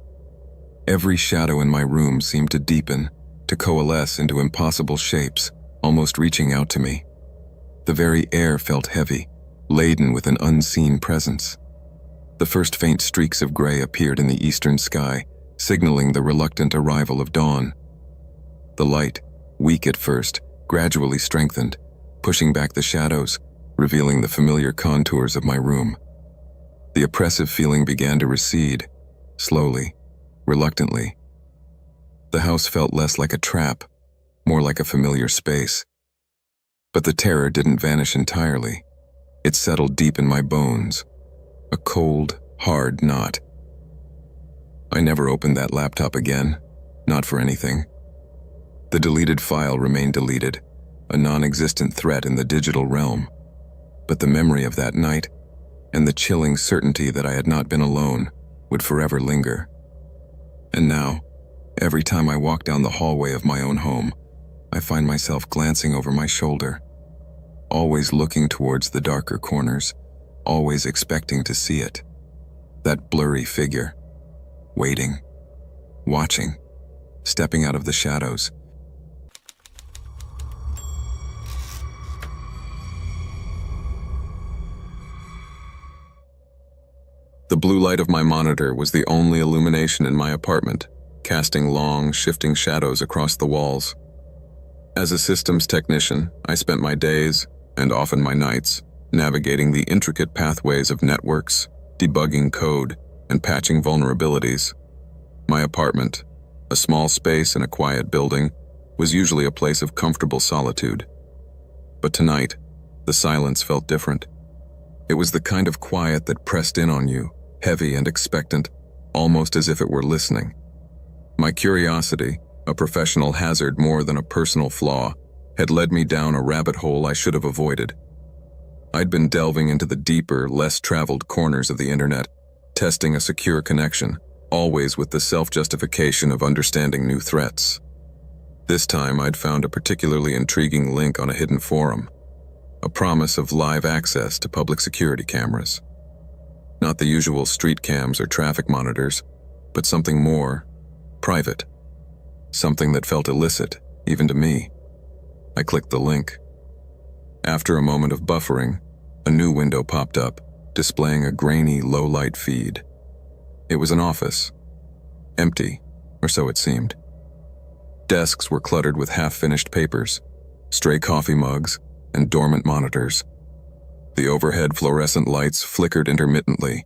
Speaker 1: Every shadow in my room seemed to deepen, to coalesce into impossible shapes, almost reaching out to me. The very air felt heavy, laden with an unseen presence. The first faint streaks of gray appeared in the eastern sky, signaling the reluctant arrival of dawn. The light, weak at first, gradually strengthened, pushing back the shadows, revealing the familiar contours of my room. The oppressive feeling began to recede, slowly, reluctantly. The house felt less like a trap, more like a familiar space. But the terror didn't vanish entirely. It settled deep in my bones, a cold, hard knot. I never opened that laptop again, not for anything. The deleted file remained deleted, a non-existent threat in the digital realm. But the memory of that night, and the chilling certainty that I had not been alone, would forever linger. And now, every time I walk down the hallway of my own home, I find myself glancing over my shoulder, always looking towards the darker corners, always expecting to see it. That blurry figure, waiting, watching, stepping out of the shadows. The blue light of my monitor was the only illumination in my apartment, casting long, shifting shadows across the walls. As a systems technician, I spent my days, and often my nights, navigating the intricate pathways of networks, debugging code, and patching vulnerabilities. My apartment, a small space in a quiet building, was usually a place of comfortable solitude. But tonight, the silence felt different. It was the kind of quiet that pressed in on you, heavy and expectant, almost as if it were listening, My curiosity, a professional hazard more than a personal flaw, had led me down a rabbit hole I should have avoided. I'd been delving into the deeper, less traveled corners of the internet, testing a secure connection, always with the self-justification of understanding new threats. This time I'd found a particularly intriguing link on a hidden forum, a promise of live access to public security cameras. Not the usual street cams or traffic monitors, but something more private. Something that felt illicit, even to me. I clicked the link. After a moment of buffering, a new window popped up, displaying a grainy, low-light feed. It was an office. Empty, or so it seemed. Desks were cluttered with half-finished papers, stray coffee mugs, and dormant monitors. The overhead fluorescent lights flickered intermittently,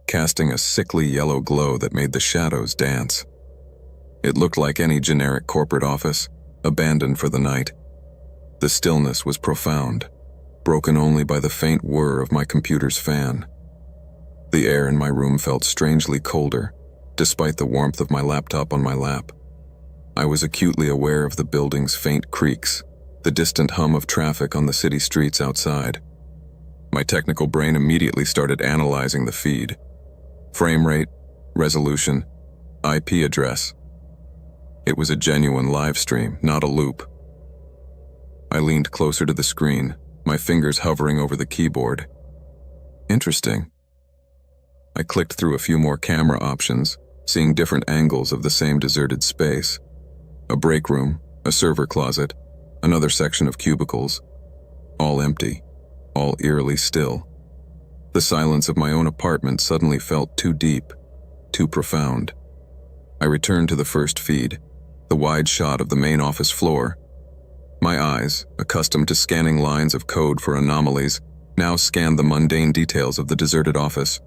Speaker 1: casting a sickly yellow glow that made the shadows dance. It looked like any generic corporate office, abandoned for the night. The stillness was profound, broken only by the faint whir of my computer's fan. The air in my room felt strangely colder, despite the warmth of my laptop on my lap. I was acutely aware of the building's faint creaks, the distant hum of traffic on the city streets outside. My technical brain immediately started analyzing the feed. Frame rate, resolution, IP address. It was a genuine live stream, not a loop. I leaned closer to the screen, my fingers hovering over the keyboard. Interesting. I clicked through a few more camera options, seeing different angles of the same deserted space. A break room, a server closet, another section of cubicles. All empty, all eerily still. The silence of my own apartment suddenly felt too deep, too profound. I returned to the first feed, the wide shot of the main office floor. My eyes, accustomed to scanning lines of code for anomalies, now scanned the mundane details of the deserted office.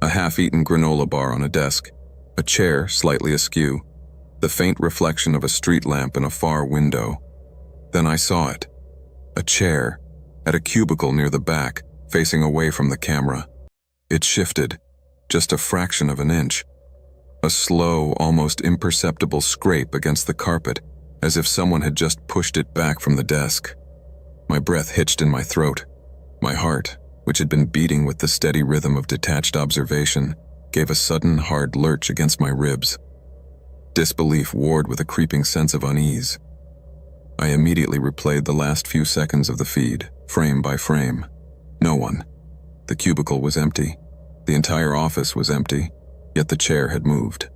Speaker 1: A half-eaten granola bar on a desk, a chair slightly askew, the faint reflection of a street lamp in a far window. Then I saw it. A chair, at a cubicle near the back, facing away from the camera. It shifted, just a fraction of an inch. A slow, almost imperceptible scrape against the carpet, as if someone had just pushed it back from the desk. My breath hitched in my throat. My heart, which had been beating with the steady rhythm of detached observation, gave a sudden, hard lurch against my ribs. Disbelief warred with a creeping sense of unease. I immediately replayed the last few seconds of the feed, frame by frame. No one. The cubicle was empty. The entire office was empty, yet the chair had moved.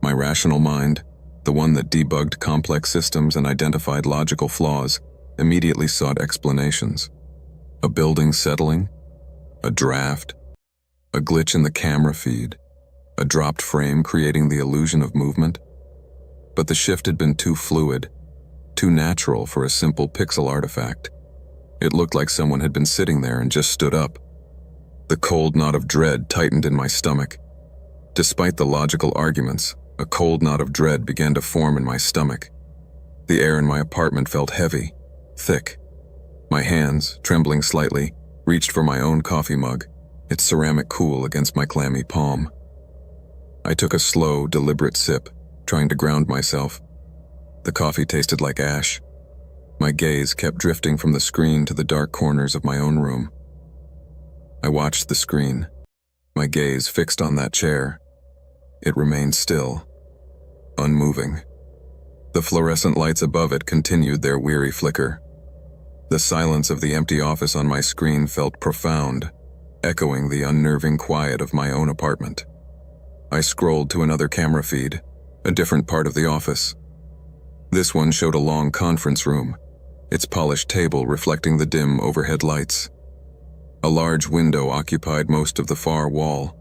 Speaker 1: My rational mind, the one that debugged complex systems and identified logical flaws, immediately sought explanations. A building settling? A draft? A glitch in the camera feed? A dropped frame creating the illusion of movement? But the shift had been too fluid, too natural for a simple pixel artifact. It looked like someone had been sitting there and just stood up. The cold knot of dread tightened in my stomach. Despite the logical arguments, a cold knot of dread began to form in my stomach. The air in my apartment felt heavy, thick. My hands, trembling slightly, reached for my own coffee mug, its ceramic cool against my clammy palm. I took a slow, deliberate sip, trying to ground myself. The coffee tasted like ash. My gaze kept drifting from the screen to the dark corners of my own room. I watched the screen, my gaze fixed on that chair. It remained still, unmoving. The fluorescent lights above it continued their weary flicker. The silence of the empty office on my screen felt profound, echoing the unnerving quiet of my own apartment. I scrolled to another camera feed, a different part of the office. This one showed a long conference room, its polished table reflecting the dim overhead lights. A large window occupied most of the far wall,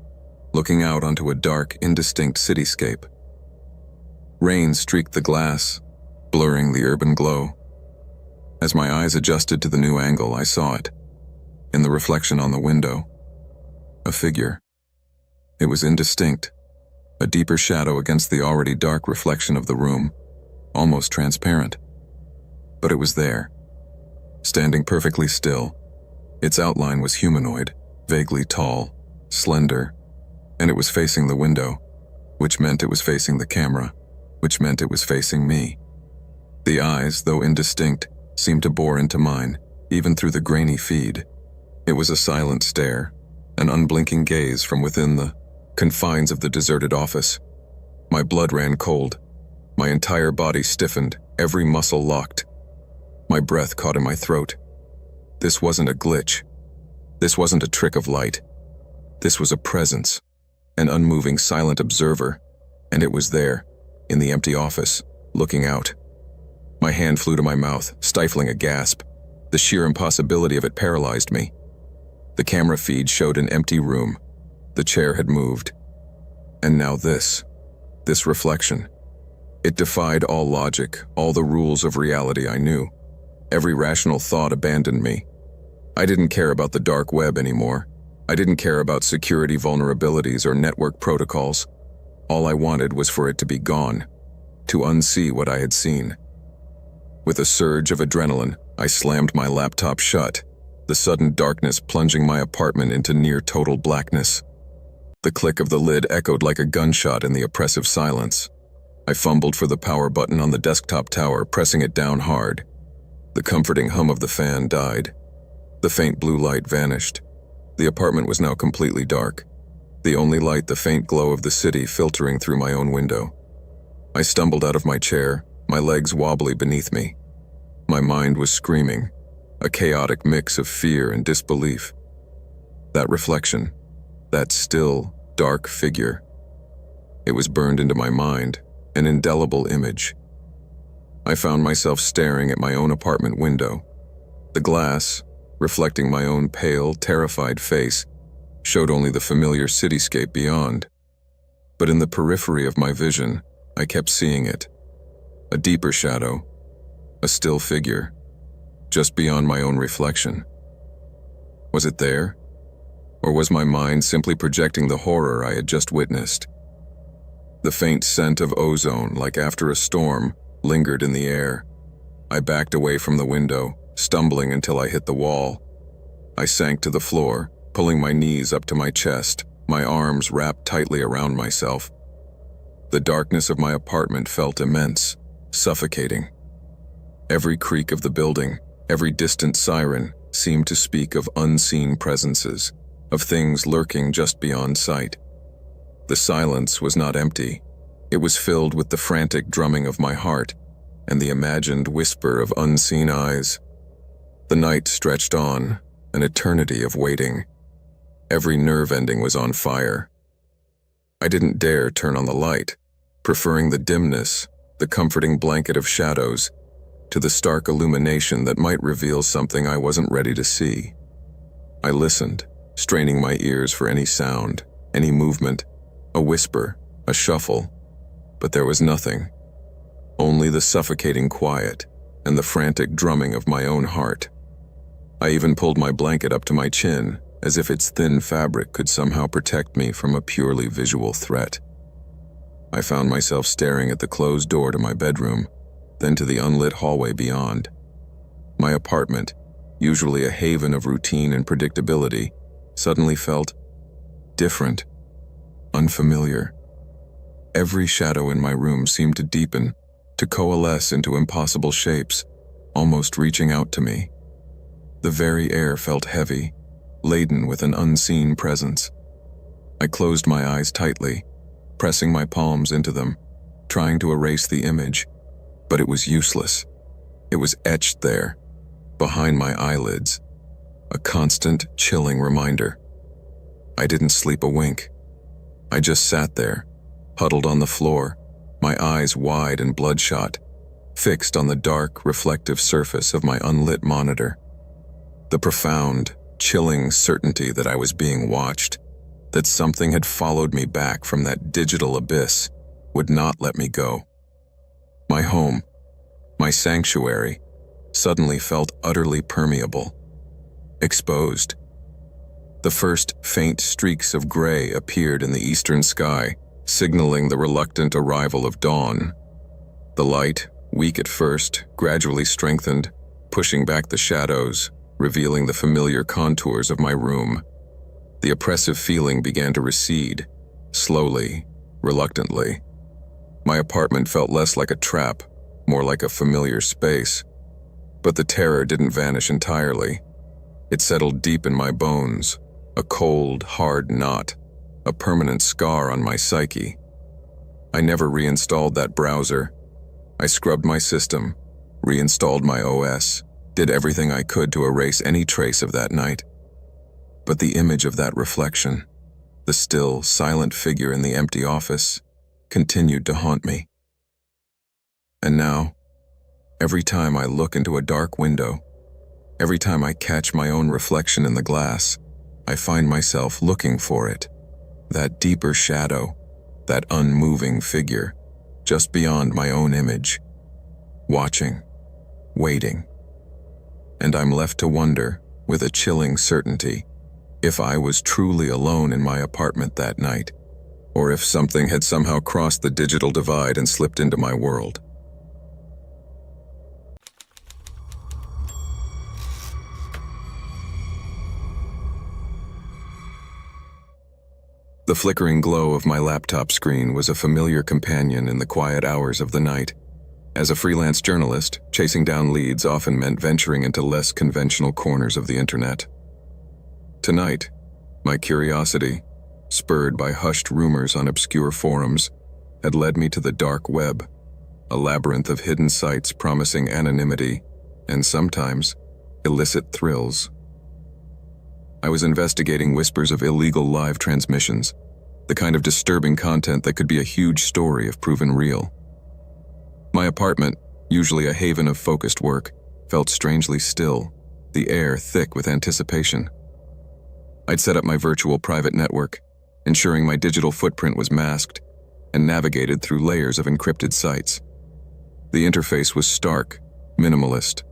Speaker 1: looking out onto a dark, indistinct cityscape. Rain streaked the glass, blurring the urban glow. As my eyes adjusted to the new angle, I saw it. In the reflection on the window, a figure. It was indistinct, a deeper shadow against the already dark reflection of the room, almost transparent. But it was there, standing perfectly still. Its outline was humanoid, vaguely tall, slender, and it was facing the window, which meant it was facing the camera. which meant it was facing me. The eyes, though indistinct, seemed to bore into mine, even through the grainy feed. It was a silent stare, an unblinking gaze from within the confines of the deserted office. My blood ran cold. My entire body stiffened, every muscle locked. My breath caught in my throat. This wasn't a glitch. This wasn't a trick of light. This was a presence, an unmoving, silent observer, and it was there, in the empty office, looking out. My hand flew to my mouth, stifling a gasp. The sheer impossibility of it paralyzed me. The camera feed showed an empty room. The chair had moved. And now this reflection. It defied all logic, all the rules of reality I knew. Every rational thought abandoned me. I didn't care about the dark web anymore. I didn't care about security vulnerabilities or network protocols. All I wanted was for it to be gone, to unsee what I had seen. With a surge of adrenaline, I slammed my laptop shut, the sudden darkness plunging my apartment into near-total blackness. The click of the lid echoed like a gunshot in the oppressive silence. I fumbled for the power button on the desktop tower, pressing it down hard. The comforting hum of the fan died. The faint blue light vanished. The apartment was now completely dark. The only light, the faint glow of the city filtering through my own window. I stumbled out of my chair, my legs wobbly beneath me. My mind was screaming, a chaotic mix of fear and disbelief. That reflection, that still, dark figure. It was burned into my mind, an indelible image. I found myself staring at my own apartment window. The glass, reflecting my own pale, terrified face, showed only the familiar cityscape beyond. But in the periphery of my vision, I kept seeing it. A deeper shadow, a still figure, just beyond my own reflection. Was it there? Or was my mind simply projecting the horror I had just witnessed? The faint scent of ozone, like after a storm, lingered in the air. I backed away from the window, stumbling until I hit the wall. I sank to the floor, pulling my knees up to my chest, my arms wrapped tightly around myself. The darkness of my apartment felt immense, suffocating. Every creak of the building, every distant siren seemed to speak of unseen presences, of things lurking just beyond sight. The silence was not empty. It was filled with the frantic drumming of my heart and the imagined whisper of unseen eyes. The night stretched on, an eternity of waiting. Every nerve ending was on fire. I didn't dare turn on the light, preferring the dimness, the comforting blanket of shadows, to the stark illumination that might reveal something I wasn't ready to see. I listened, straining my ears for any sound, any movement, a whisper, a shuffle, but there was nothing. Only the suffocating quiet and the frantic drumming of my own heart. I even pulled my blanket up to my chin, as if its thin fabric could somehow protect me from a purely visual threat. I found myself staring at the closed door to my bedroom, then to the unlit hallway beyond. My apartment, usually a haven of routine and predictability, suddenly felt different, unfamiliar. Every shadow in my room seemed to deepen, to coalesce into impossible shapes, almost reaching out to me. The very air felt heavy, laden with an unseen presence. I closed my eyes tightly, pressing my palms into them, trying to erase the image, but it was useless. It was etched there, behind my eyelids, a constant, chilling reminder. I didn't sleep a wink. I just sat there, huddled on the floor, my eyes wide and bloodshot, fixed on the dark, reflective surface of my unlit monitor. The profound, chilling certainty that I was being watched, that something had followed me back from that digital abyss, would not let me go. My home, my sanctuary, suddenly felt utterly permeable, exposed. The first faint streaks of gray appeared in the eastern sky, signaling the reluctant arrival of dawn. The light, weak at first, gradually strengthened, pushing back the shadows, revealing the familiar contours of my room. The oppressive feeling began to recede, slowly, reluctantly. My apartment felt less like a trap, more like a familiar space. But the terror didn't vanish entirely. It settled deep in my bones, a cold, hard knot, a permanent scar on my psyche. I never reinstalled that browser. I scrubbed my system, reinstalled my OS, did everything I could to erase any trace of that night. But the image of that reflection, the still, silent figure in the empty office, continued to haunt me. And now, every time I look into a dark window, every time I catch my own reflection in the glass, I find myself looking for it, that deeper shadow, that unmoving figure, just beyond my own image, watching, waiting. And I'm left to wonder, with a chilling certainty, if I was truly alone in my apartment that night, or if something had somehow crossed the digital divide and slipped into my world. The flickering glow of my laptop screen was a familiar companion in the quiet hours of the night. As a freelance journalist, chasing down leads often meant venturing into less conventional corners of the internet. Tonight, my curiosity, spurred by hushed rumors on obscure forums, had led me to the dark web, a labyrinth of hidden sites promising anonymity and sometimes illicit thrills. I was investigating whispers of illegal live transmissions, the kind of disturbing content that could be a huge story if proven real. My apartment, usually a haven of focused work, felt strangely still, the air thick with anticipation. I'd set up my virtual private network, ensuring my digital footprint was masked and navigated through layers of encrypted sites. The interface was stark, minimalist,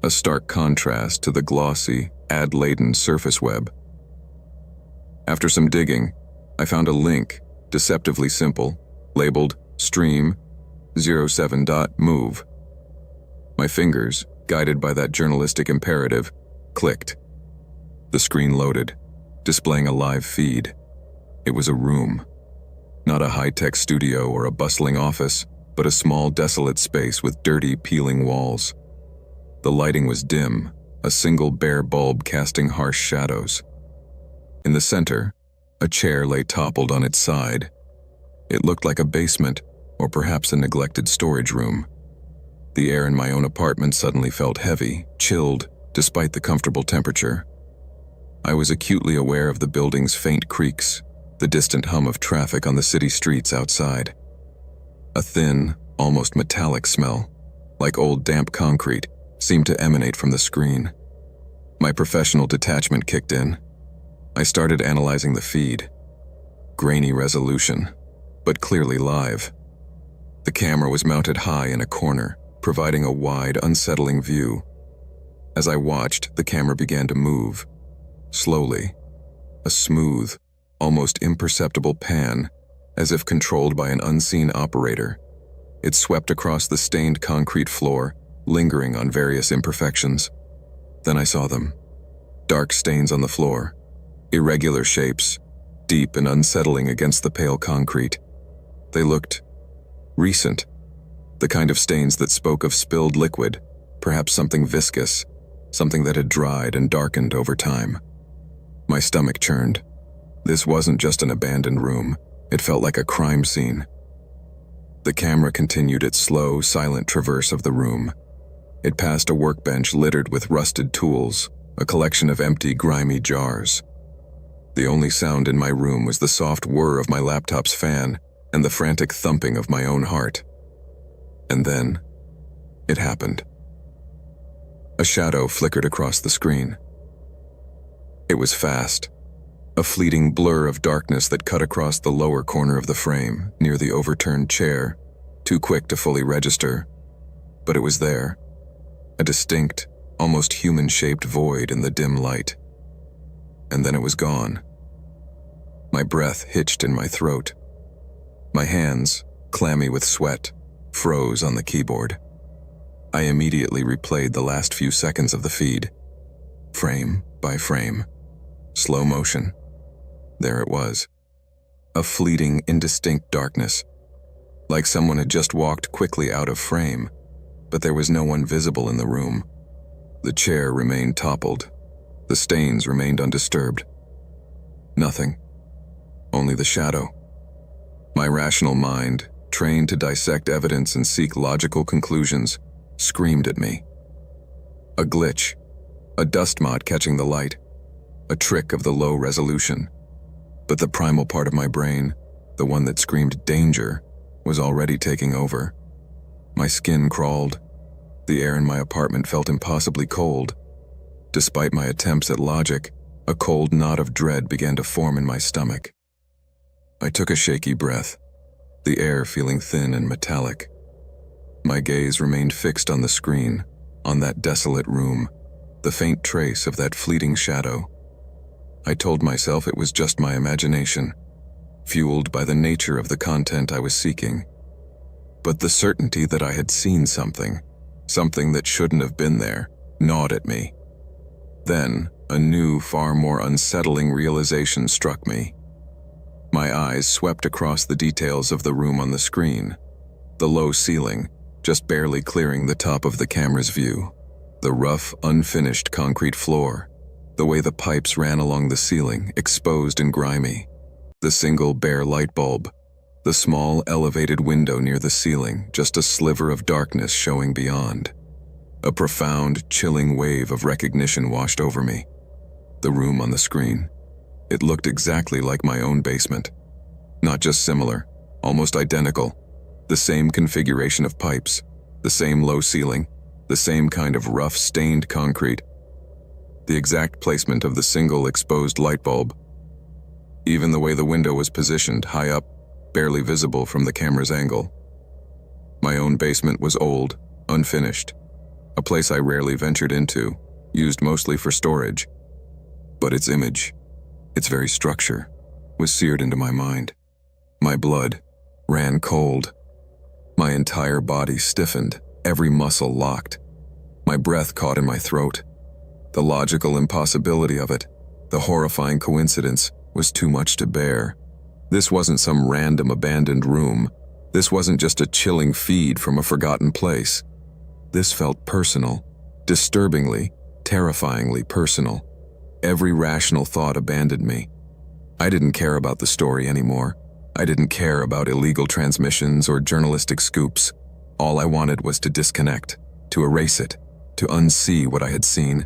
Speaker 1: a stark contrast to the glossy, ad-laden surface web. After some digging, I found a link, deceptively simple, labeled stream07.move. My fingers, guided by that journalistic imperative, clicked. The screen loaded, displaying a live feed. It was a room. Not a high-tech studio or a bustling office, but a small, desolate space with dirty, peeling walls. The lighting was dim, a single bare bulb casting harsh shadows. In the center, a chair lay toppled on its side. It looked like a basement, or perhaps a neglected storage room. The air in my own apartment suddenly felt heavy, chilled, despite the comfortable temperature. I was acutely aware of the building's faint creaks, the distant hum of traffic on the city streets outside. A thin, almost metallic smell, like old damp concrete, seemed to emanate from the screen. My professional detachment kicked in. I started analyzing the feed. Grainy resolution, but clearly live. The camera was mounted high in a corner, providing a wide, unsettling view. As I watched, the camera began to move. Slowly, a smooth, almost imperceptible pan, as if controlled by an unseen operator. It swept across the stained concrete floor, lingering on various imperfections. Then I saw them. Dark stains on the floor, irregular shapes, deep and unsettling against the pale concrete. They looked recent, the kind of stains that spoke of spilled liquid, perhaps something viscous, something that had dried and darkened over time. My stomach churned. This wasn't just an abandoned room. It felt like a crime scene. The camera continued its slow, silent traverse of the room. It passed a workbench littered with rusted tools, a collection of empty, grimy jars. The only sound in my room was the soft whir of my laptop's fan and the frantic thumping of my own heart. And then, it happened. A shadow flickered across the screen. It was fast, a fleeting blur of darkness that cut across the lower corner of the frame, near the overturned chair, too quick to fully register. But it was there, a distinct, almost human-shaped void in the dim light. And then it was gone. My breath hitched in my throat. My hands, clammy with sweat, froze on the keyboard. I immediately replayed the last few seconds of the feed, frame by frame. Slow motion. There it was. A fleeting, indistinct darkness. like someone had just walked quickly out of frame, but there was no one visible in the room. The chair remained toppled. The stains remained undisturbed. Nothing. Only the shadow. My rational mind, trained to dissect evidence and seek logical conclusions, screamed at me. A glitch. A dust mote catching the light. A trick of the low resolution. But the primal part of my brain, the one that screamed danger, was already taking over. My skin crawled. The air in my apartment felt impossibly cold. Despite my attempts at logic, a cold knot of dread began to form in my stomach. I took a shaky breath, the air feeling thin and metallic. My gaze remained fixed on the screen, on that desolate room, the faint trace of that fleeting shadow. I told myself it was just my imagination, fueled by the nature of the content I was seeking. But the certainty that I had seen something that shouldn't have been there, gnawed at me. Then, a new, far more unsettling realization struck me. My eyes swept across the details of the room on the screen. The low ceiling, just barely clearing the top of the camera's view. The rough, unfinished concrete floor. The way the pipes ran along the ceiling, exposed and grimy. The single bare light bulb. The small, elevated window near the ceiling, just a sliver of darkness showing beyond. A profound, chilling wave of recognition washed over me. The room on the screen. It looked exactly like my own basement. Not just similar, almost identical. The same configuration of pipes, the same low ceiling, the same kind of rough, stained concrete. The exact placement of the single exposed light bulb. Even the way the window was positioned, high up, barely visible from the camera's angle. My own basement was old, unfinished, a place I rarely ventured into, used mostly for storage. But its image, its very structure, was seared into my mind. My blood ran cold. My entire body stiffened, every muscle locked. My breath caught in my throat. The logical impossibility of it, the horrifying coincidence, was too much to bear. This wasn't some random abandoned room. This wasn't just a chilling feed from a forgotten place. This felt personal, disturbingly, terrifyingly personal. Every rational thought abandoned me. I didn't care about the story anymore. I didn't care about illegal transmissions or journalistic scoops. All I wanted was to disconnect, to erase it, to unsee what I had seen.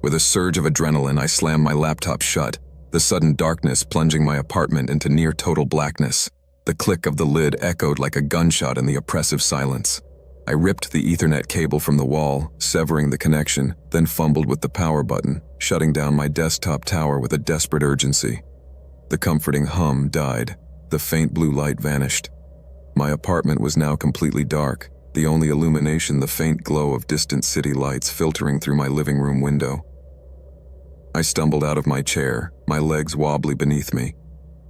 Speaker 1: With a surge of adrenaline, I slammed my laptop shut, the sudden darkness plunging my apartment into near-total blackness. The click of the lid echoed like a gunshot in the oppressive silence. I ripped the Ethernet cable from the wall, severing the connection, then fumbled with the power button, shutting down my desktop tower with a desperate urgency. The comforting hum died. The faint blue light vanished. My apartment was now completely dark, the only illumination the faint glow of distant city lights filtering through my living room window. I stumbled out of my chair, my legs wobbly beneath me.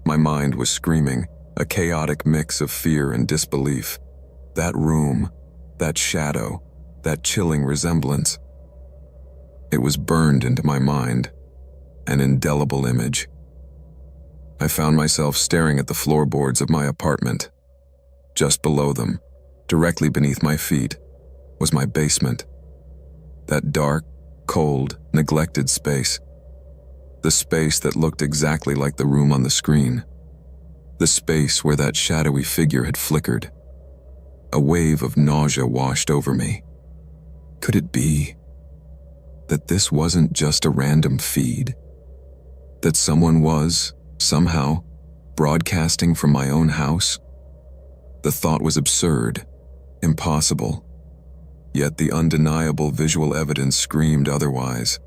Speaker 1: My mind was screaming, a chaotic mix of fear and disbelief. That room, that shadow, that chilling resemblance. It was burned into my mind, an indelible image. I found myself staring at the floorboards of my apartment. Just below them, directly beneath my feet, was my basement. That dark, cold, neglected space. The space that looked exactly like the room on the screen. The space where that shadowy figure had flickered. A wave of nausea washed over me. Could it be that this wasn't just a random feed? That someone was, somehow, broadcasting from my own house? The thought was absurd, impossible. Yet the undeniable visual evidence screamed otherwise.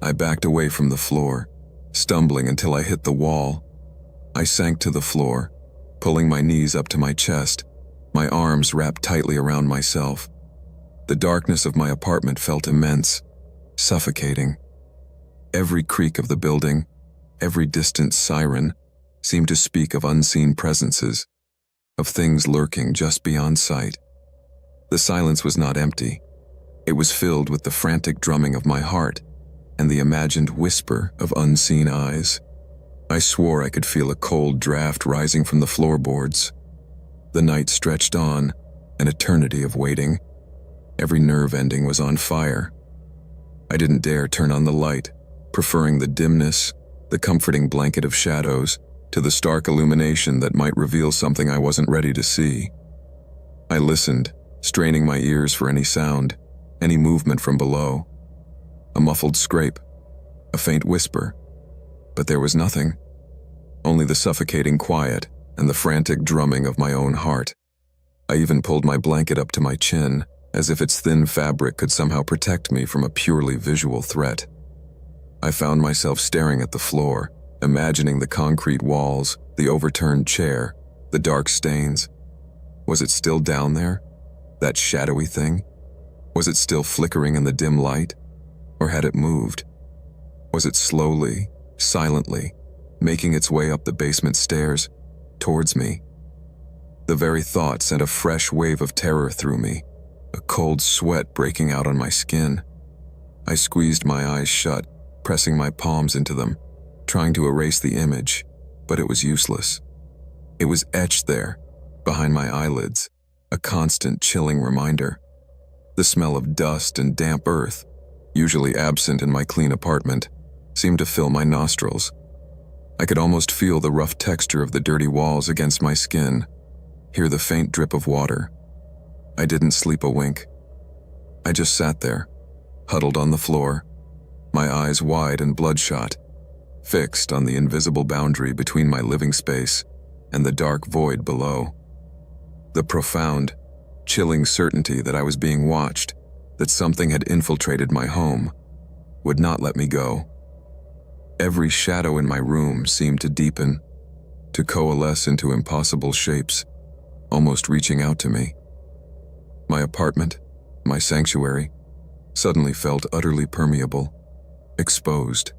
Speaker 1: I backed away from the floor, stumbling until I hit the wall. I sank to the floor, pulling my knees up to my chest, my arms wrapped tightly around myself. The darkness of my apartment felt immense, suffocating. Every creak of the building, every distant siren, seemed to speak of unseen presences, of things lurking just beyond sight. The silence was not empty. It was filled with the frantic drumming of my heart and the imagined whisper of unseen eyes. I swore I could feel a cold draft rising from the floorboards. The night stretched on, an eternity of waiting. Every nerve ending was on fire. I didn't dare turn on the light, preferring the dimness, the comforting blanket of shadows, to the stark illumination that might reveal something I wasn't ready to see. I listened, straining my ears for any sound, any movement from below. A muffled scrape, a faint whisper, but there was nothing. Only the suffocating quiet and the frantic drumming of my own heart. I even pulled my blanket up to my chin, as if its thin fabric could somehow protect me from a purely visual threat. I found myself staring at the floor, imagining the concrete walls, the overturned chair, the dark stains. Was it still down there? That shadowy thing? Was it still flickering in the dim light? Or had it moved? Was it slowly, silently, making its way up the basement stairs, towards me? The very thought sent a fresh wave of terror through me, a cold sweat breaking out on my skin. I squeezed my eyes shut, pressing my palms into them, trying to erase the image, but it was useless. It was etched there, behind my eyelids, a constant chilling reminder. The smell of dust and damp earth, usually absent in my clean apartment, seemed to fill my nostrils. I could almost feel the rough texture of the dirty walls against my skin, hear the faint drip of water. I didn't sleep a wink. I just sat there, huddled on the floor, my eyes wide and bloodshot, fixed on the invisible boundary between my living space and the dark void below. The profound, chilling certainty that I was being watched, that something had infiltrated my home, would not let me go. Every shadow in my room seemed to deepen, to coalesce into impossible shapes, almost reaching out to me. My apartment, my sanctuary, suddenly felt utterly permeable, exposed.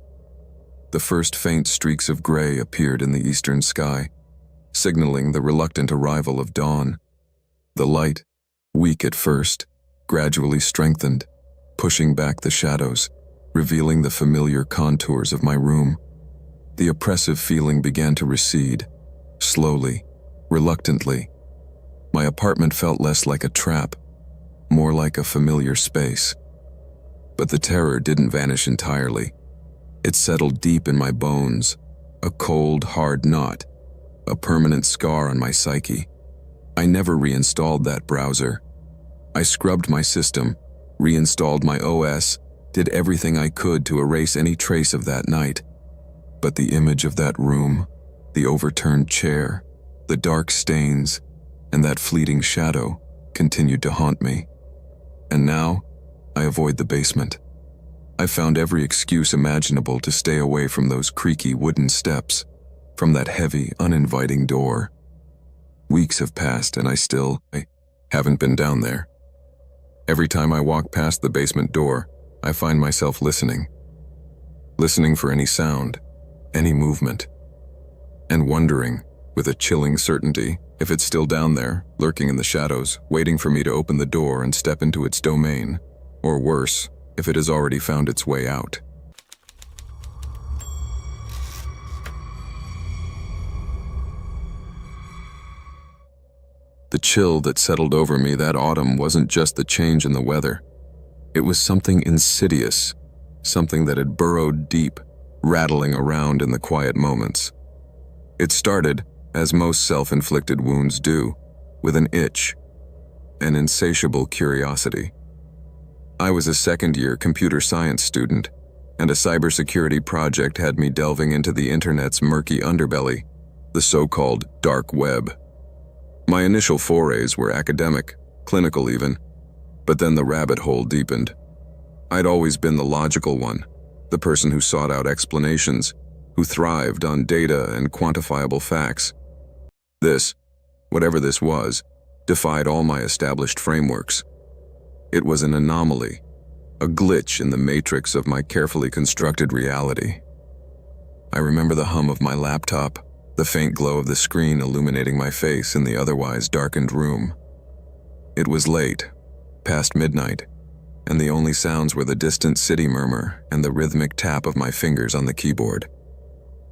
Speaker 1: The first faint streaks of gray appeared in the eastern sky, signaling the reluctant arrival of dawn. The light, weak at first, gradually strengthened, pushing back the shadows, revealing the familiar contours of my room. The oppressive feeling began to recede, slowly, reluctantly. My apartment felt less like a trap, more like a familiar space. But the terror didn't vanish entirely. It settled deep in my bones, a cold, hard knot, a permanent scar on my psyche. I never reinstalled that browser. I scrubbed my system, reinstalled my OS, did everything I could to erase any trace of that night. But the image of that room, the overturned chair, the dark stains, and that fleeting shadow continued to haunt me. And now, I avoid the basement. I found every excuse imaginable to stay away from those creaky wooden steps, from that heavy, uninviting door. Weeks have passed and I haven't been down there. Every time I walk past the basement door, I find myself listening for any sound, any movement, and wondering, with a chilling certainty, if it's still down there, lurking in the shadows, waiting for me to open the door and step into its domain, or worse, if it has already found its way out. The chill that settled over me that autumn wasn't just the change in the weather. It was something insidious, something that had burrowed deep, rattling around in the quiet moments. It started, as most self-inflicted wounds do, with an itch, an insatiable curiosity. I was a second-year computer science student, and a cybersecurity project had me delving into the internet's murky underbelly, the so-called dark web. My initial forays were academic, clinical even, but then the rabbit hole deepened. I'd always been the logical one, the person who sought out explanations, who thrived on data and quantifiable facts. This, whatever this was, defied all my established frameworks. It was an anomaly, a glitch in the matrix of my carefully constructed reality. I remember the hum of my laptop, the faint glow of the screen illuminating my face in the otherwise darkened room. It was late, past midnight, and the only sounds were the distant city murmur and the rhythmic tap of my fingers on the keyboard.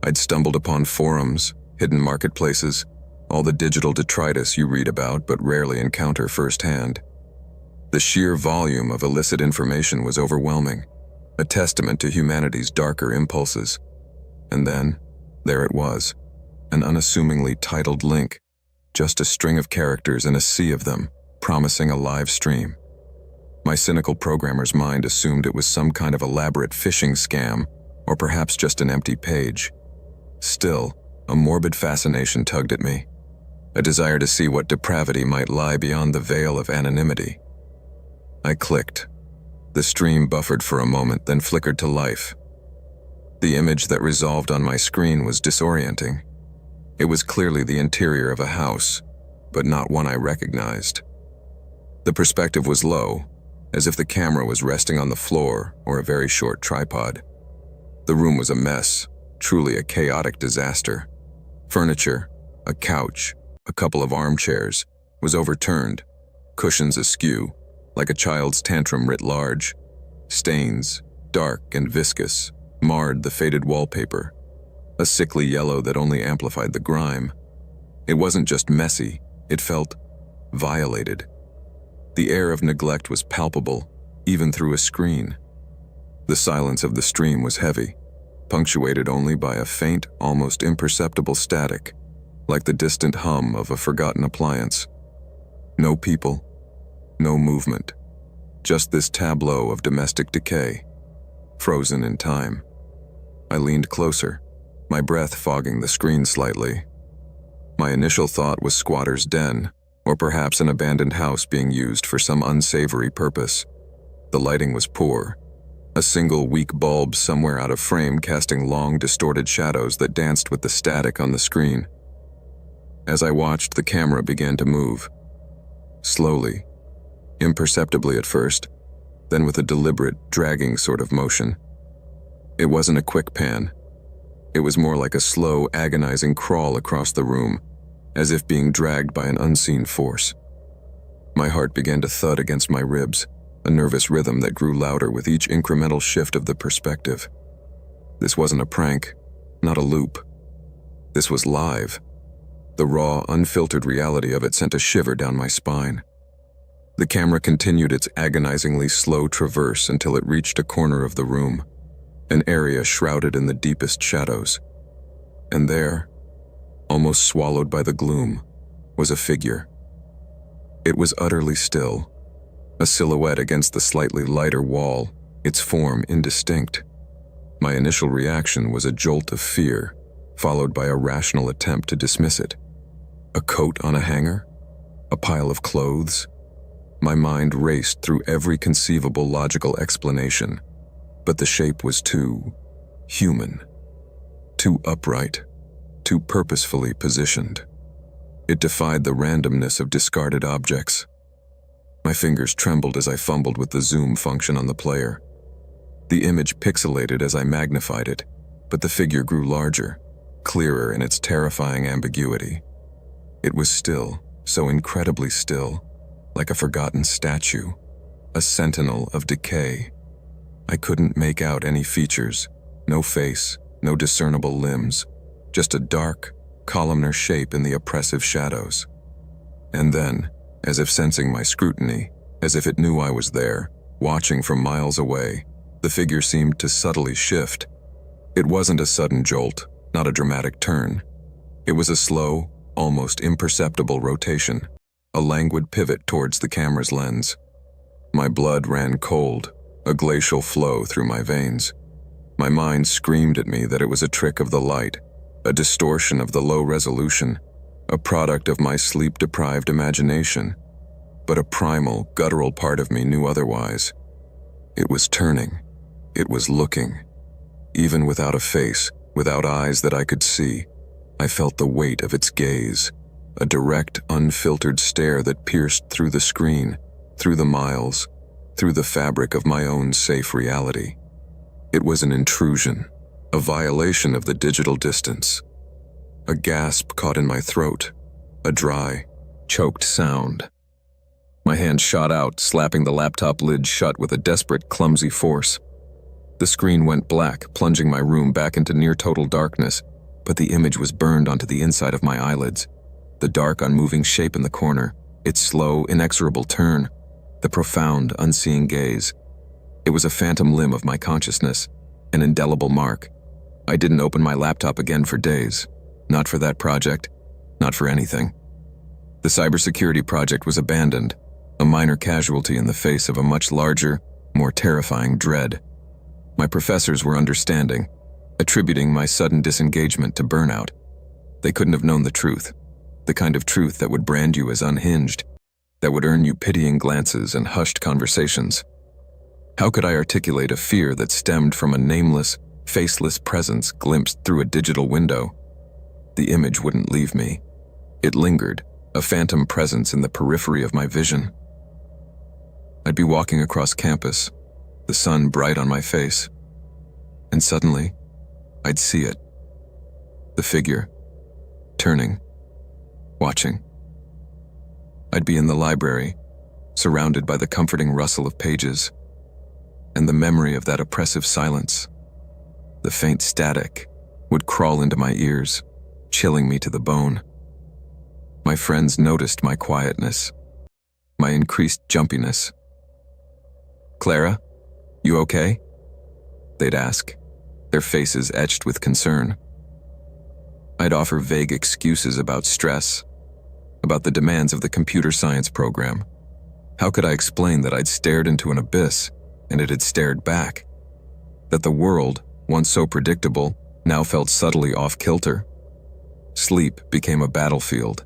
Speaker 1: I'd stumbled upon forums, hidden marketplaces, all the digital detritus you read about but rarely encounter firsthand. The sheer volume of illicit information was overwhelming, a testament to humanity's darker impulses. And then, there it was, an unassumingly titled link, just a string of characters in a sea of them, promising a live stream. My cynical programmer's mind assumed it was some kind of elaborate phishing scam, or perhaps just an empty page. Still, a morbid fascination tugged at me, a desire to see what depravity might lie beyond the veil of anonymity. I clicked. The stream buffered for a moment, then flickered to life. The image that resolved on my screen was disorienting. It was clearly the interior of a house, but not one I recognized. The perspective was low, as if the camera was resting on the floor or a very short tripod. The room was a mess, truly a chaotic disaster. Furniture, a couch, a couple of armchairs, was overturned, cushions askew, like a child's tantrum writ large. Stains, dark and viscous, marred the faded wallpaper, a sickly yellow that only amplified the grime. It wasn't just messy, it felt violated. The air of neglect was palpable, even through a screen. The silence of the stream was heavy, punctuated only by a faint, almost imperceptible static, like the distant hum of a forgotten appliance. No people, no movement, just this tableau of domestic decay, frozen in time. I leaned closer, my breath fogging the screen slightly. My initial thought was squatter's den, or perhaps an abandoned house being used for some unsavory purpose. The lighting was poor, a single weak bulb somewhere out of frame casting long, distorted shadows that danced with the static on the screen. As I watched, the camera began to move. Slowly, imperceptibly at first, then with a deliberate, dragging sort of motion. It wasn't a quick pan. It was more like a slow, agonizing crawl across the room, as if being dragged by an unseen force. My heart began to thud against my ribs, a nervous rhythm that grew louder with each incremental shift of the perspective. This wasn't a prank, not a loop. This was live. The raw, unfiltered reality of it sent a shiver down my spine. The camera continued its agonizingly slow traverse until it reached a corner of the room, an area shrouded in the deepest shadows. And there, almost swallowed by the gloom, was a figure. It was utterly still, a silhouette against the slightly lighter wall, its form indistinct. My initial reaction was a jolt of fear, followed by a rational attempt to dismiss it. A coat on a hanger? A pile of clothes? My mind raced through every conceivable logical explanation, but the shape was too human, too upright, too purposefully positioned. It defied the randomness of discarded objects. My fingers trembled as I fumbled with the zoom function on the player. The image pixelated as I magnified it, but the figure grew larger, clearer in its terrifying ambiguity. It was still, so incredibly still, like a forgotten statue, a sentinel of decay. I couldn't make out any features, no face, no discernible limbs, just a dark, columnar shape in the oppressive shadows. And then, as if sensing my scrutiny, as if it knew I was there, watching from miles away, the figure seemed to subtly shift. It wasn't a sudden jolt, not a dramatic turn. It was a slow, almost imperceptible rotation, a languid pivot towards the camera's lens. My blood ran cold, a glacial flow through my veins. My mind screamed at me that it was a trick of the light, a distortion of the low resolution, a product of my sleep-deprived imagination. But a primal, guttural part of me knew otherwise. It was turning. It was looking. Even without a face, without eyes that I could see, I felt the weight of its gaze, a direct, unfiltered stare that pierced through the screen, through the miles, through the fabric of my own safe reality. It was an intrusion, a violation of the digital distance. A gasp caught in my throat, a dry, choked sound. My hand shot out, slapping the laptop lid shut with a desperate, clumsy force. The screen went black, plunging my room back into near-total darkness, but the image was burned onto the inside of my eyelids. The dark, unmoving shape in the corner, its slow, inexorable turn, the profound, unseeing gaze. It was a phantom limb of my consciousness, an indelible mark. I didn't open my laptop again for days. Not for that project, not for anything. The cybersecurity project was abandoned, a minor casualty in the face of a much larger, more terrifying dread. My professors were understanding, attributing my sudden disengagement to burnout. They couldn't have known the truth, the kind of truth that would brand you as unhinged, that would earn you pitying glances and hushed conversations. How could I articulate a fear that stemmed from a nameless, faceless presence glimpsed through a digital window? The image wouldn't leave me. It lingered, a phantom presence in the periphery of my vision. I'd be walking across campus, the sun bright on my face, and suddenly, I'd see it. The figure, turning, watching. I'd be in the library, surrounded by the comforting rustle of pages, and the memory of that oppressive silence, the faint static, would crawl into my ears, chilling me to the bone. My friends noticed my quietness, my increased jumpiness. "Clara, you okay?" They'd ask, their faces etched with concern. I'd offer vague excuses about stress, about the demands of the computer science program. How could I explain that I'd stared into an abyss and it had stared back? That the world, once so predictable, now felt subtly off-kilter? Sleep became a battlefield.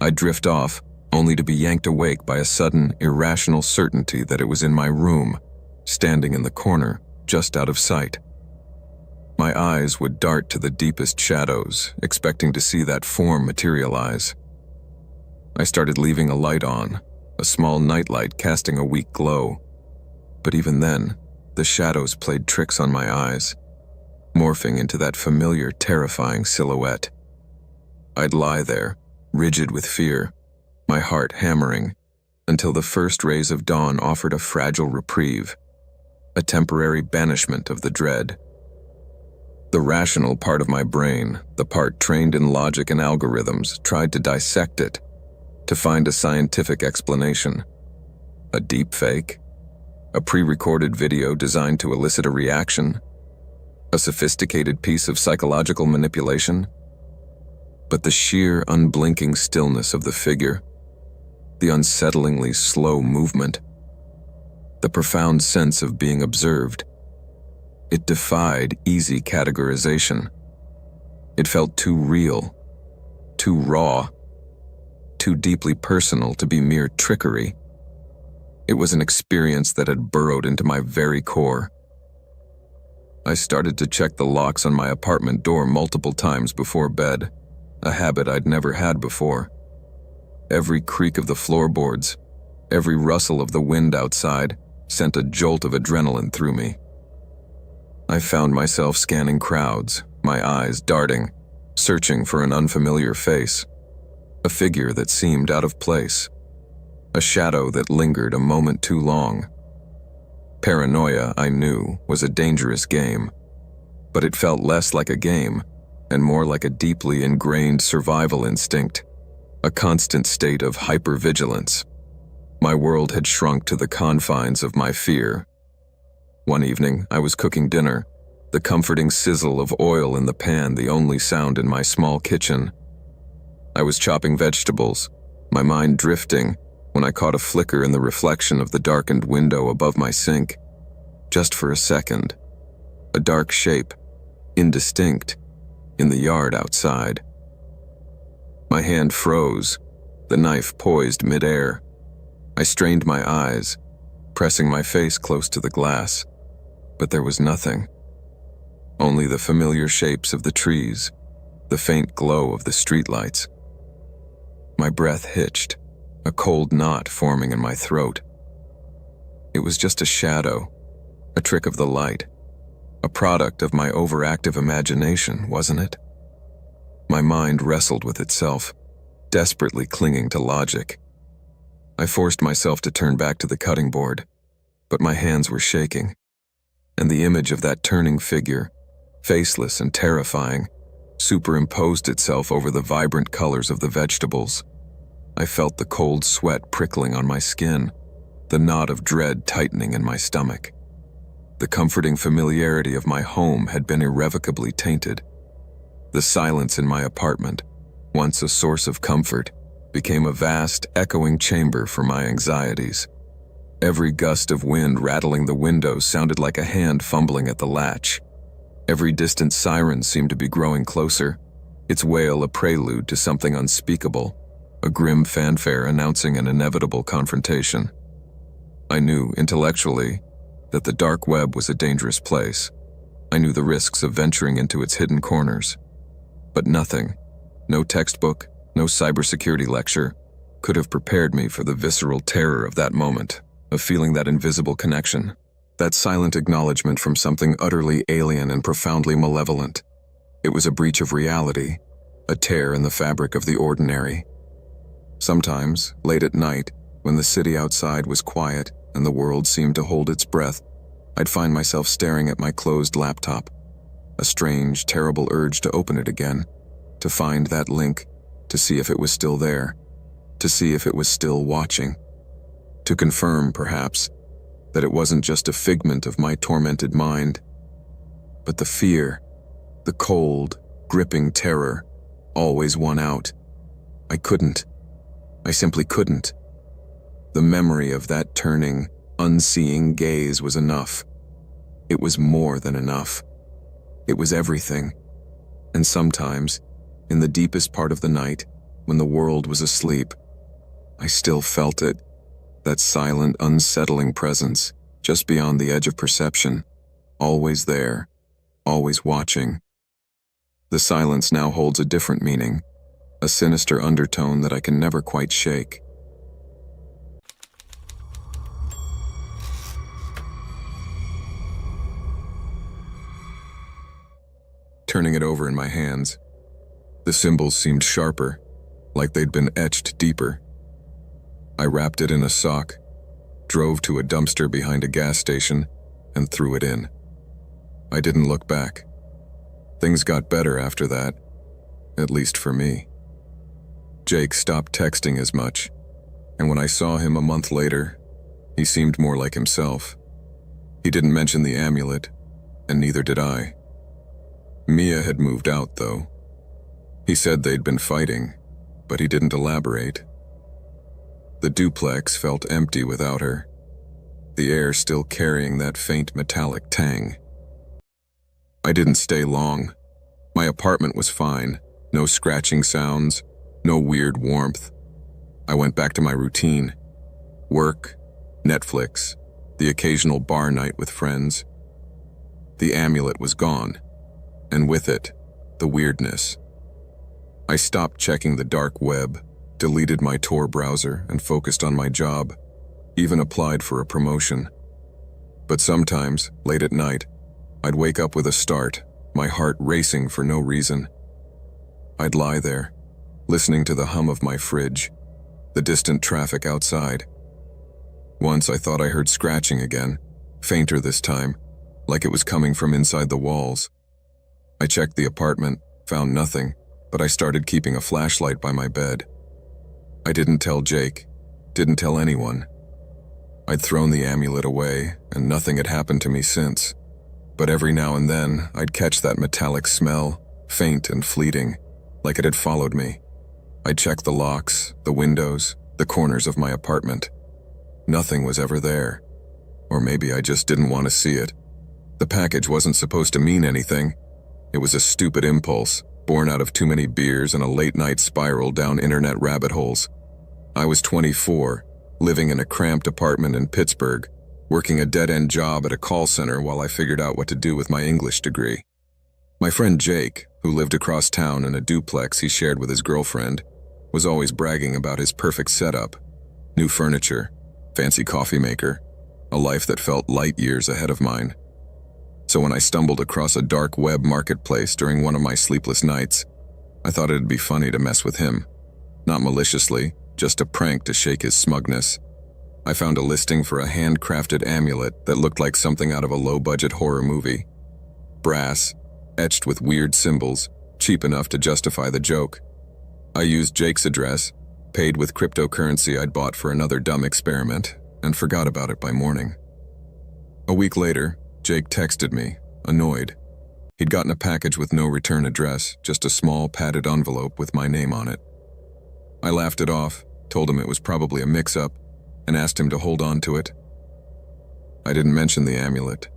Speaker 1: I'd drift off, only to be yanked awake by a sudden, irrational certainty that it was in my room, standing in the corner, just out of sight. My eyes would dart to the deepest shadows, expecting to see that form materialize. I started leaving a light on, a small nightlight casting a weak glow. But even then, the shadows played tricks on my eyes, morphing into that familiar, terrifying silhouette. I'd lie there, rigid with fear, my heart hammering, until the first rays of dawn offered a fragile reprieve, a temporary banishment of the dread. The rational part of my brain, the part trained in logic and algorithms, tried to dissect it, to find a scientific explanation. A deep fake? A pre-recorded video designed to elicit a reaction? A sophisticated piece of psychological manipulation? But the sheer, unblinking stillness of the figure, the unsettlingly slow movement, the profound sense of being observed, it defied easy categorization. It felt too real, too raw, too deeply personal to be mere trickery. It was an experience that had burrowed into my very core. I started to check the locks on my apartment door multiple times before bed, a habit I'd never had before. Every creak of the floorboards, every rustle of the wind outside sent a jolt of adrenaline through me. I found myself scanning crowds, my eyes darting, searching for an unfamiliar face, a figure that seemed out of place, a shadow that lingered a moment too long. Paranoia, I knew, was a dangerous game, but it felt less like a game and more like a deeply ingrained survival instinct, a constant state of hypervigilance. My world had shrunk to the confines of my fear. One evening, I was cooking dinner, the comforting sizzle of oil in the pan the only sound in my small kitchen. I was chopping vegetables, my mind drifting, when I caught a flicker in the reflection of the darkened window above my sink. Just for a second. A dark shape, indistinct, in the yard outside. My hand froze, the knife poised midair. I strained my eyes, pressing my face close to the glass, but there was nothing. Only the familiar shapes of the trees, the faint glow of the streetlights. My breath hitched, a cold knot forming in my throat. It was just a shadow, a trick of the light, a product of my overactive imagination, wasn't it? My mind wrestled with itself, desperately clinging to logic. I forced myself to turn back to the cutting board, but my hands were shaking, and the image of that turning figure, faceless and terrifying, superimposed itself over the vibrant colors of the vegetables. I felt the cold sweat prickling on my skin, the knot of dread tightening in my stomach. The comforting familiarity of my home had been irrevocably tainted. The silence in my apartment, once a source of comfort, became a vast, echoing chamber for my anxieties. Every gust of wind rattling the windows sounded like a hand fumbling at the latch. Every distant siren seemed to be growing closer, its wail a prelude to something unspeakable, a grim fanfare announcing an inevitable confrontation. I knew, intellectually, that the dark web was a dangerous place. I knew the risks of venturing into its hidden corners. But nothing, no textbook, no cybersecurity lecture, could have prepared me for the visceral terror of that moment, of feeling that invisible connection, that silent acknowledgement from something utterly alien and profoundly malevolent. It was a breach of reality, a tear in the fabric of the ordinary. Sometimes, late at night, when the city outside was quiet and the world seemed to hold its breath, I'd find myself staring at my closed laptop, a strange, terrible urge to open it again, to find that link, to see if it was still there, to see if it was still watching, to confirm, perhaps, that it wasn't just a figment of my tormented mind, but the fear, the cold, gripping terror, always won out. I couldn't. I simply couldn't. The memory of that turning, unseeing gaze was enough. It was more than enough. It was everything. And sometimes, in the deepest part of the night, when the world was asleep, I still felt it, that silent, unsettling presence, just beyond the edge of perception, always there, always watching. The silence now holds a different meaning, a sinister undertone that I can never quite shake. Turning it over in my hands, the symbols seemed sharper, like they'd been etched deeper. I wrapped it in a sock, drove to a dumpster behind a gas station, and threw it in. I didn't look back. Things got better after that, at least for me. Jake stopped texting as much, and when I saw him a month later, he seemed more like himself. He didn't mention the amulet, and neither did I. Mia had moved out, though. He said they'd been fighting, but he didn't elaborate. The duplex felt empty without her, the air still carrying that faint metallic tang. I didn't stay long. My apartment was fine, no scratching sounds, no weird warmth. I went back to my routine. Work, Netflix, the occasional bar night with friends. The amulet was gone, and with it, the weirdness. I stopped checking the dark web, deleted my Tor browser, and focused on my job, even applied for a promotion. But sometimes, late at night, I'd wake up with a start, my heart racing for no reason. I'd lie there, listening to the hum of my fridge, the distant traffic outside. Once I thought I heard scratching again, fainter this time, like it was coming from inside the walls. I checked the apartment, found nothing, but I started keeping a flashlight by my bed. I didn't tell Jake, didn't tell anyone. I'd thrown the amulet away, and nothing had happened to me since. But every now and then, I'd catch that metallic smell, faint and fleeting, like it had followed me. I'd check the locks, the windows, the corners of my apartment. Nothing was ever there. Or maybe I just didn't want to see it. The package wasn't supposed to mean anything. It was a stupid impulse, born out of too many beers and a late-night spiral down internet rabbit holes. I was 24, living in a cramped apartment in Pittsburgh, working a dead-end job at a call center while I figured out what to do with my English degree. My friend Jake, who lived across town in a duplex he shared with his girlfriend, was always bragging about his perfect setup. New furniture, fancy coffee maker, a life that felt light years ahead of mine. So when I stumbled across a dark web marketplace during one of my sleepless nights, I thought it'd be funny to mess with him. Not maliciously, just a prank to shake his smugness. I found a listing for a handcrafted amulet that looked like something out of a low-budget horror movie. Brass, etched with weird symbols, cheap enough to justify the joke. I used Jake's address, paid with cryptocurrency I'd bought for another dumb experiment, and forgot about it by morning. A week later, Jake texted me, annoyed. He'd gotten a package with no return address, just a small padded envelope with my name on it. I laughed it off, told him it was probably a mix-up, and asked him to hold on to it. I didn't mention the amulet.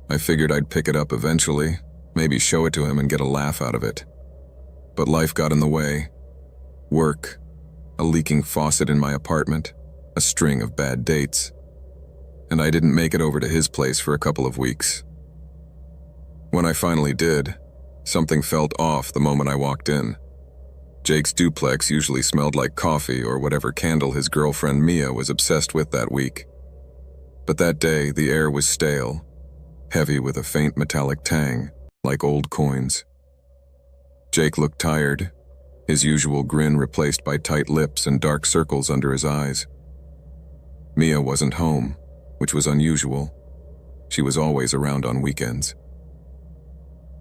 Speaker 1: I figured I'd pick it up eventually, maybe show it to him and get a laugh out of it. But life got in the way. Work, a leaking faucet in my apartment, a string of bad dates. And I didn't make it over to his place for a couple of weeks. When I finally did, something felt off the moment I walked in. Jake's duplex usually smelled like coffee or whatever candle his girlfriend Mia was obsessed with that week. But that day, the air was stale, heavy with a faint metallic tang, like old coins. Jake looked tired, his usual grin replaced by tight lips and dark circles under his eyes. Mia wasn't home, which was unusual. She was always around on weekends.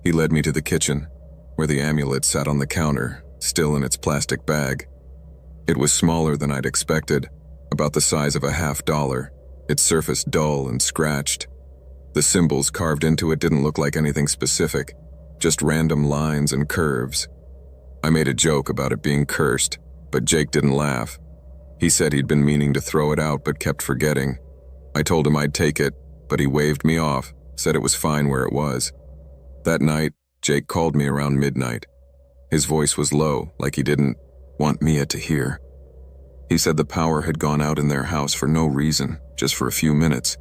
Speaker 1: He led me to the kitchen, where the amulet sat on the counter, still in its plastic bag. It was smaller than I'd expected, about the size of a $50, its surface dull and scratched. The symbols carved into it didn't look like anything specific, just random lines and curves. I made a joke about it being cursed, but Jake didn't laugh. He said he'd been meaning to throw it out but kept forgetting. I told him I'd take it, but he waved me off, said it was fine where it was. That night, Jake called me around midnight. His voice was low, like he didn't want Mia to hear. He said the power had gone out in their house for no reason, just for a few minutes,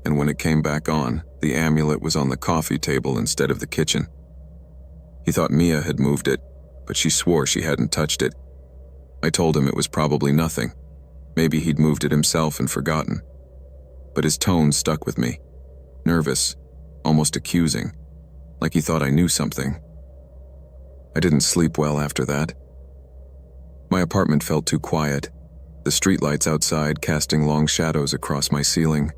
Speaker 1: and when it came back on, the amulet was on the coffee table instead of the kitchen. He thought Mia had moved it, but she swore she hadn't touched it. I told him it was probably nothing. Maybe he'd moved it himself and forgotten. But his tone stuck with me. Nervous, almost accusing, like he thought I knew something. I didn't sleep well after that. My apartment felt too quiet, the streetlights outside casting long shadows across my ceiling.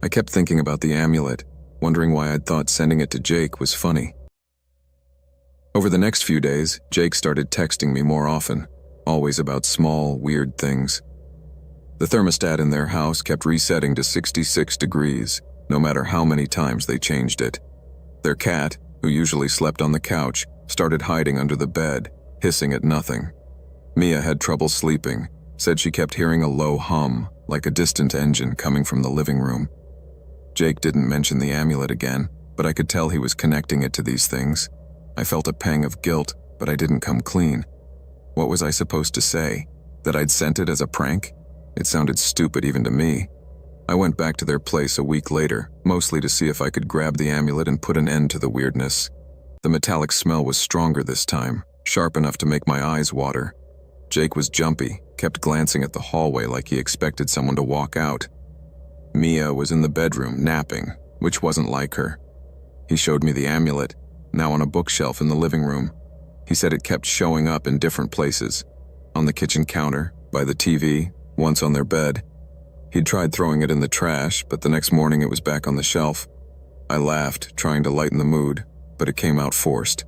Speaker 1: I kept thinking about the amulet, wondering why I'd thought sending it to Jake was funny. Over the next few days, Jake started texting me more often, always about small, weird things. The thermostat in their house kept resetting to 66 degrees, no matter how many times they changed it. Their cat, who usually slept on the couch, started hiding under the bed, hissing at nothing. Mia had trouble sleeping, said she kept hearing a low hum, like a distant engine coming from the living room. Jake didn't mention the amulet again, but I could tell he was connecting it to these things. I felt a pang of guilt, but I didn't come clean. What was I supposed to say? That I'd sent it as a prank? It sounded stupid even to me. I went back to their place a week later, mostly to see if I could grab the amulet and put an end to the weirdness. The metallic smell was stronger this time, sharp enough to make my eyes water. Jake was jumpy, kept glancing at the hallway like he expected someone to walk out. Mia was in the bedroom, napping, which wasn't like her. He showed me the amulet, now on a bookshelf in the living room. He said it kept showing up in different places. On the kitchen counter, by the TV, once on their bed. He'd tried throwing it in the trash, but the next morning it was back on the shelf. I laughed, trying to lighten the mood, but it came out forced.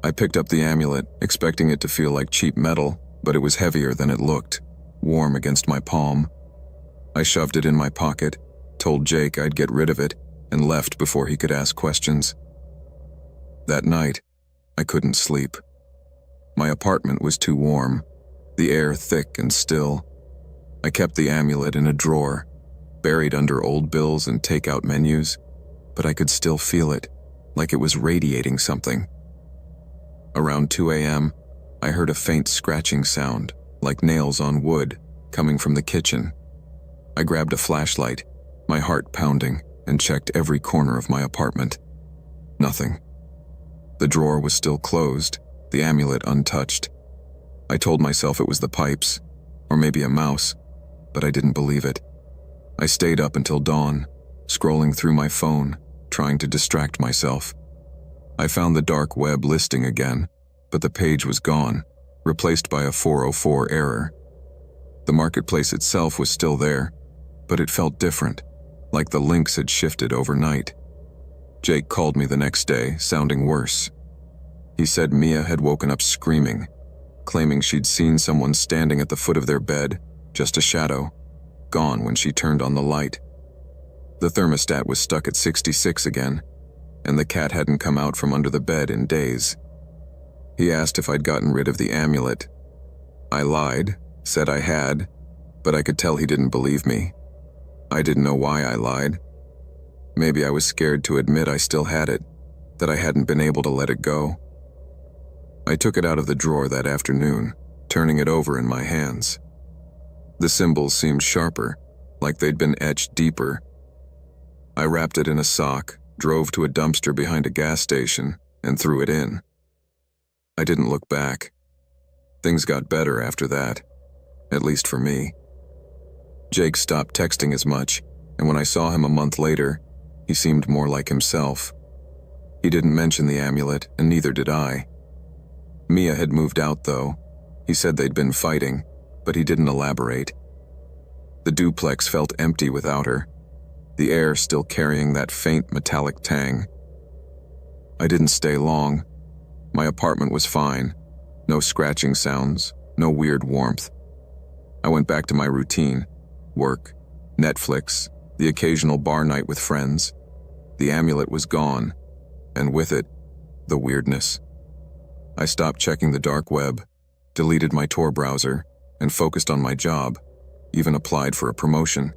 Speaker 1: I picked up the amulet, expecting it to feel like cheap metal, but it was heavier than it looked, warm against my palm. I shoved it in my pocket, told Jake I'd get rid of it, and left before he could ask questions. That night, I couldn't sleep. My apartment was too warm, the air thick and still. I kept the amulet in a drawer, buried under old bills and takeout menus, but I could still feel it, like it was radiating something. Around 2 a.m., I heard a faint scratching sound, like nails on wood, coming from the kitchen. I grabbed a flashlight, my heart pounding, and checked every corner of my apartment. Nothing. The drawer was still closed, the amulet untouched. I told myself it was the pipes, or maybe a mouse, but I didn't believe it. I stayed up until dawn, scrolling through my phone, trying to distract myself. I found the dark web listing again, but the page was gone, replaced by a 404 error. The marketplace itself was still there, but it felt different, like the links had shifted overnight. Jake called me the next day, sounding worse. He said Mia had woken up screaming, claiming she'd seen someone standing at the foot of their bed, just a shadow, gone when she turned on the light. The thermostat was stuck at 66 again, and the cat hadn't come out from under the bed in days. He asked if I'd gotten rid of the amulet. I lied, said I had, but I could tell he didn't believe me. I didn't know why I lied. Maybe I was scared to admit I still had it, that I hadn't been able to let it go. I took it out of the drawer that afternoon, turning it over in my hands. The symbols seemed sharper, like they'd been etched deeper. I wrapped it in a sock, drove to a dumpster behind a gas station, and threw it in. I didn't look back. Things got better after that, at least for me. Jake stopped texting as much, and when I saw him a month later, he seemed more like himself. He didn't mention the amulet, and neither did I. Mia had moved out, though. He said they'd been fighting, but he didn't elaborate. The duplex felt empty without her, the air still carrying that faint metallic tang. I didn't stay long. My apartment was fine. No scratching sounds, no weird warmth. I went back to my routine: work, Netflix, the occasional bar night with friends. The amulet was gone, and with it, the weirdness. I stopped checking the dark web, deleted my Tor browser, and focused on my job, even applied for a promotion.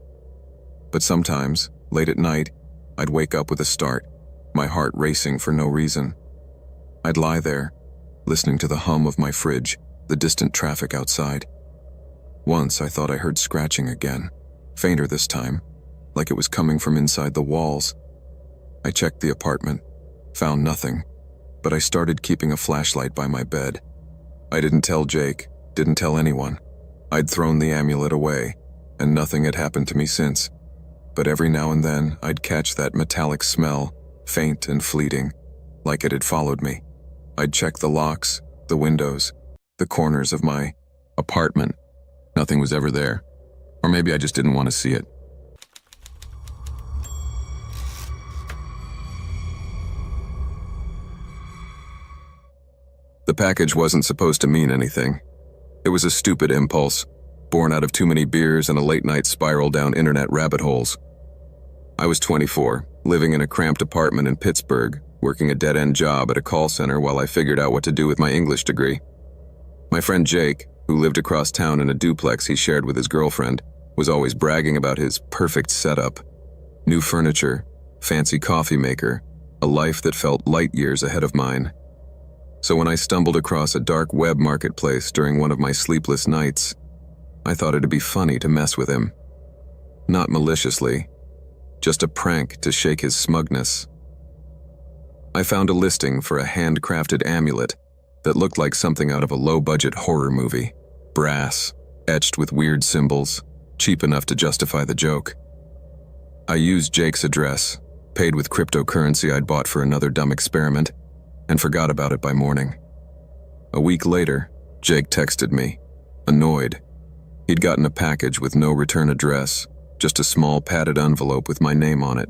Speaker 1: But sometimes, late at night, I'd wake up with a start, my heart racing for no reason. I'd lie there, listening to the hum of my fridge, the distant traffic outside. Once I thought I heard scratching again, fainter this time, like it was coming from inside the walls. I checked the apartment, found nothing, but I started keeping a flashlight by my bed. I didn't tell Jake, didn't tell anyone. I'd thrown the amulet away, and nothing had happened to me since. But every now and then, I'd catch that metallic smell, faint and fleeting, like it had followed me. I'd check the locks, the windows, the corners of my apartment. Nothing was ever there. Or maybe I just didn't want to see it. The package wasn't supposed to mean anything. It was a stupid impulse, born out of too many beers and a late-night spiral down internet rabbit holes. I was 24, living in a cramped apartment in Pittsburgh, working a dead-end job at a call center while I figured out what to do with my English degree. My friend Jake, who lived across town in a duplex he shared with his girlfriend, was always bragging about his perfect setup. New furniture, fancy coffee maker, a life that felt light years ahead of mine. So when I stumbled across a dark web marketplace during one of my sleepless nights, I thought it'd be funny to mess with him. Not maliciously, just a prank to shake his smugness. I found a listing for a handcrafted amulet that looked like something out of a low-budget horror movie. Brass, etched with weird symbols, cheap enough to justify the joke. I used Jake's address, paid with cryptocurrency I'd bought for another dumb experiment, and forgot about it by morning. A week later, Jake texted me, annoyed. He'd gotten a package with no return address, just a small padded envelope with my name on it.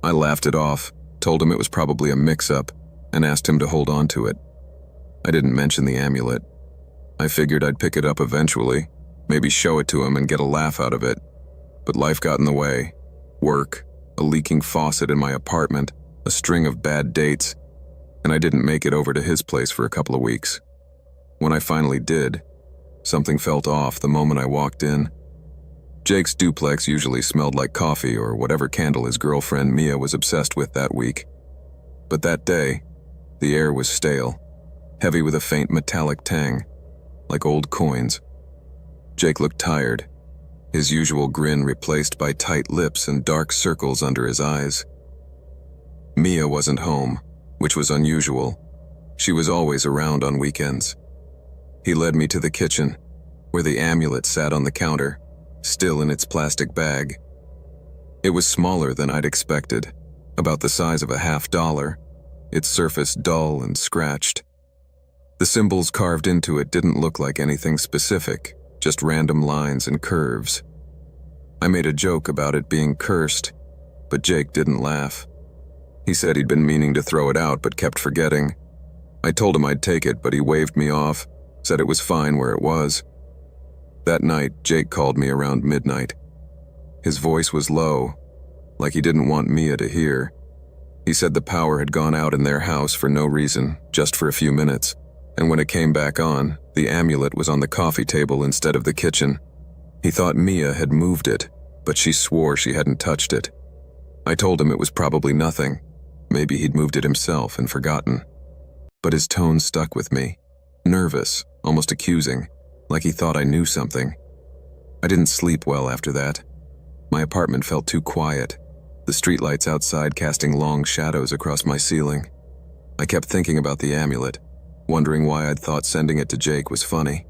Speaker 1: I laughed it off, told him it was probably a mix-up, and asked him to hold on to it. I didn't mention the amulet. I figured I'd pick it up eventually, maybe show it to him and get a laugh out of it. But life got in the way. Work, a leaking faucet in my apartment, a string of bad dates, and I didn't make it over to his place for a couple of weeks. When I finally did, something felt off the moment I walked in. Jake's duplex usually smelled like coffee or whatever candle his girlfriend Mia was obsessed with that week. But that day, the air was stale, heavy with a faint metallic tang, like old coins. Jake looked tired, his usual grin replaced by tight lips and dark circles under his eyes. Mia wasn't home, which was unusual. She was always around on weekends. He led me to the kitchen, where the amulet sat on the counter, still in its plastic bag. It was smaller than I'd expected, about the size of a $50, its surface dull and scratched. The symbols carved into it didn't look like anything specific, just random lines and curves. I made a joke about it being cursed, but Jake didn't laugh. He said he'd been meaning to throw it out but kept forgetting. I told him I'd take it, but he waved me off, said it was fine where it was. That night, Jake called me around midnight. His voice was low, like he didn't want Mia to hear. He said the power had gone out in their house for no reason, just for a few minutes, and when it came back on, the amulet was on the coffee table instead of the kitchen. He thought Mia had moved it, but she swore she hadn't touched it. I told him it was probably nothing. Maybe he'd moved it himself and forgotten. But his tone stuck with me. Nervous, almost accusing, like he thought I knew something. I didn't sleep well after that. My apartment felt too quiet, the streetlights outside casting long shadows across my ceiling. I kept thinking about the amulet, wondering why I'd thought sending it to Jake was funny.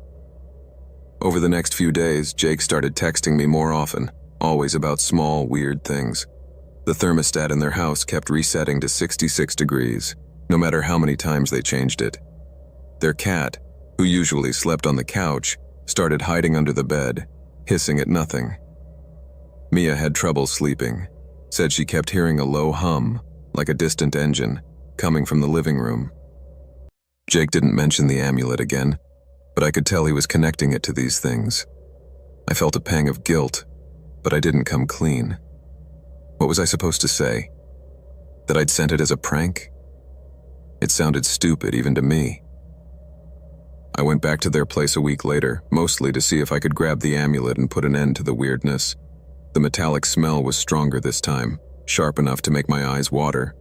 Speaker 1: Over the next few days, Jake started texting me more often, always about small, weird things. The thermostat in their house kept resetting to 66 degrees, no matter how many times they changed it. Their cat, who usually slept on the couch, started hiding under the bed, hissing at nothing. Mia had trouble sleeping, said she kept hearing a low hum, like a distant engine, coming from the living room. Jake didn't mention the amulet again, but I could tell he was connecting it to these things. I felt a pang of guilt, but I didn't come clean. What was I supposed to say? That I'd sent it as a prank? It sounded stupid even to me. I went back to their place a week later, mostly to see if I could grab the amulet and put an end to the weirdness. The metallic smell was stronger this time, sharp enough to make my eyes water.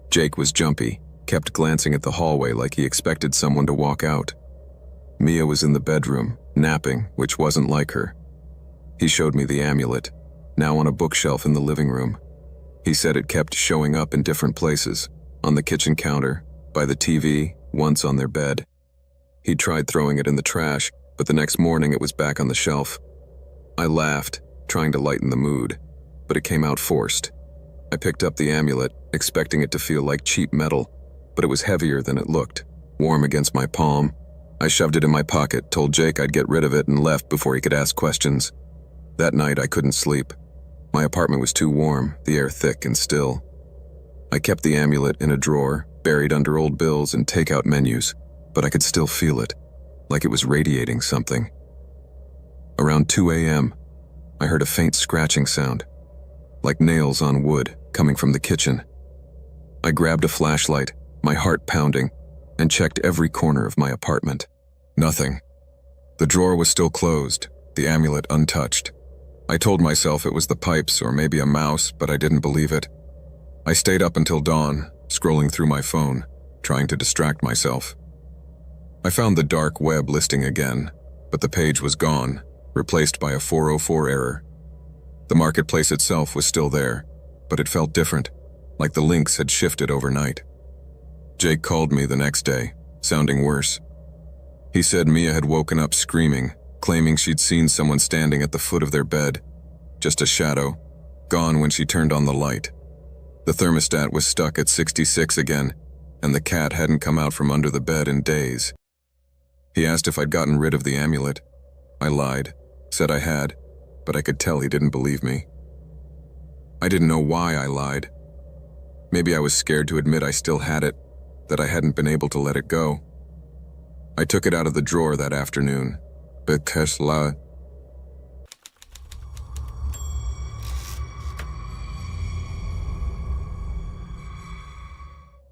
Speaker 1: Jake was jumpy, kept glancing at the hallway like he expected someone to walk out. Mia was in the bedroom, napping, which wasn't like her. He showed me the amulet, now on a bookshelf in the living room. He said it kept showing up in different places, on the kitchen counter, by the TV, once on their bed. He'd tried throwing it in the trash, but the next morning it was back on the shelf. I laughed, trying to lighten the mood, but it came out forced. I picked up the amulet, expecting it to feel like cheap metal, but it was heavier than it looked, warm against my palm. I shoved it in my pocket, told Jake I'd get rid of it, and left before he could ask questions. That night I couldn't sleep. My apartment was too warm, the air thick and still. I kept the amulet in a drawer, buried under old bills and takeout menus, but I could still feel it, like it was radiating something. Around 2 a.m., I heard a faint scratching sound, like nails on wood, coming from the kitchen. I grabbed a flashlight, my heart pounding, and checked every corner of my apartment. Nothing. The drawer was still closed, the amulet untouched. I told myself it was the pipes or maybe a mouse, but I didn't believe it. I stayed up until dawn, scrolling through my phone, trying to distract myself. I found the dark web listing again, but the page was gone, replaced by a 404 error. The marketplace itself was still there, but it felt different, like the links had shifted overnight. Jake called me the next day, sounding worse. He said Mia had woken up screaming, claiming she'd seen someone standing at the foot of their bed, just a shadow, gone when she turned on the light. The thermostat was stuck at 66 again, and the cat hadn't come out from under the bed in days. He asked if I'd gotten rid of the amulet. I lied, said I had, but I could tell he didn't believe me. I didn't know why I lied. Maybe I was scared to admit I still had it, that I hadn't been able to let it go. I took it out of the drawer that afternoon, because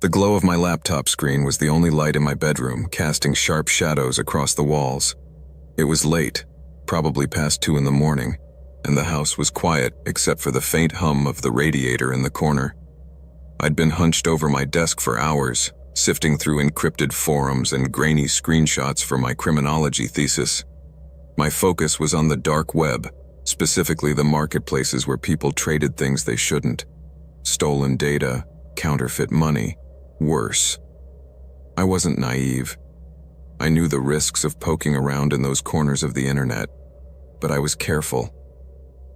Speaker 1: the glow of my laptop screen was the only light in my bedroom, casting sharp shadows across the walls. It was late, probably past 2 in the morning, and the house was quiet except for the faint hum of the radiator in the corner. I'd been hunched over my desk for hours, sifting through encrypted forums and grainy screenshots for my criminology thesis. My focus was on the dark web, specifically the marketplaces where people traded things they shouldn't. Stolen data, counterfeit money, worse. I wasn't naive. I knew the risks of poking around in those corners of the internet, but I was careful.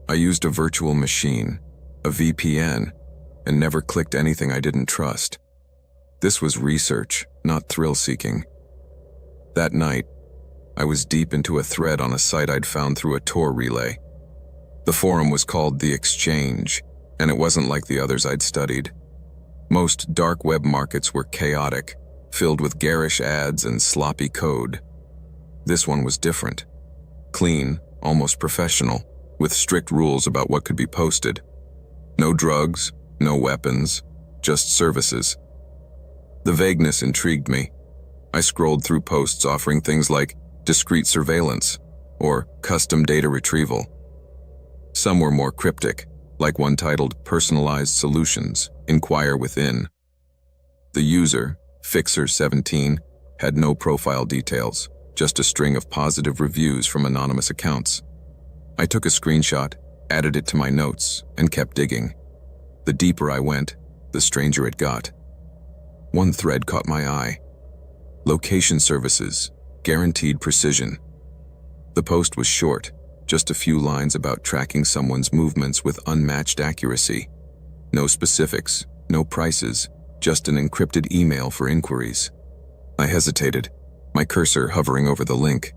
Speaker 1: I used a virtual machine, a VPN, and never clicked anything I didn't trust. This was research, not thrill-seeking. That night, I was deep into a thread on a site I'd found through a Tor relay. The forum was called The Exchange, and it wasn't like the others I'd studied. Most dark web markets were chaotic, filled with garish ads and sloppy code. This one was different. Clean, almost professional, with strict rules about what could be posted. No drugs, no weapons, just services. The vagueness intrigued me. I scrolled through posts offering things like discreet surveillance or custom data retrieval. Some were more cryptic, like one titled Personalized Solutions, Inquire Within. The user, Fixer17, had no profile details, just a string of positive reviews from anonymous accounts. I took a screenshot, added it to my notes, and kept digging. The deeper I went, the stranger it got. One thread caught my eye. Location services, guaranteed precision. The post was short, just a few lines about tracking someone's movements with unmatched accuracy. No specifics, no prices, just an encrypted email for inquiries. I hesitated, my cursor hovering over the link.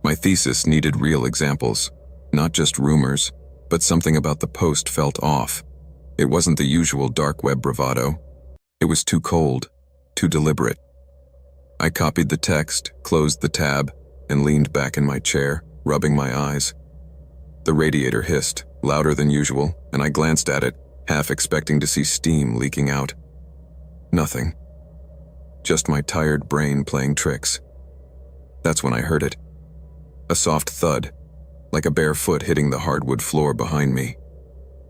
Speaker 1: My thesis needed real examples, not just rumors, but something about the post felt off. It wasn't the usual dark web bravado. It was too cold, too deliberate. I copied the text, closed the tab, and leaned back in my chair, rubbing my eyes. The radiator hissed, louder than usual, and I glanced at it, half expecting to see steam leaking out. Nothing. Just my tired brain playing tricks. That's when I heard it. A soft thud, like a bare foot hitting the hardwood floor behind me.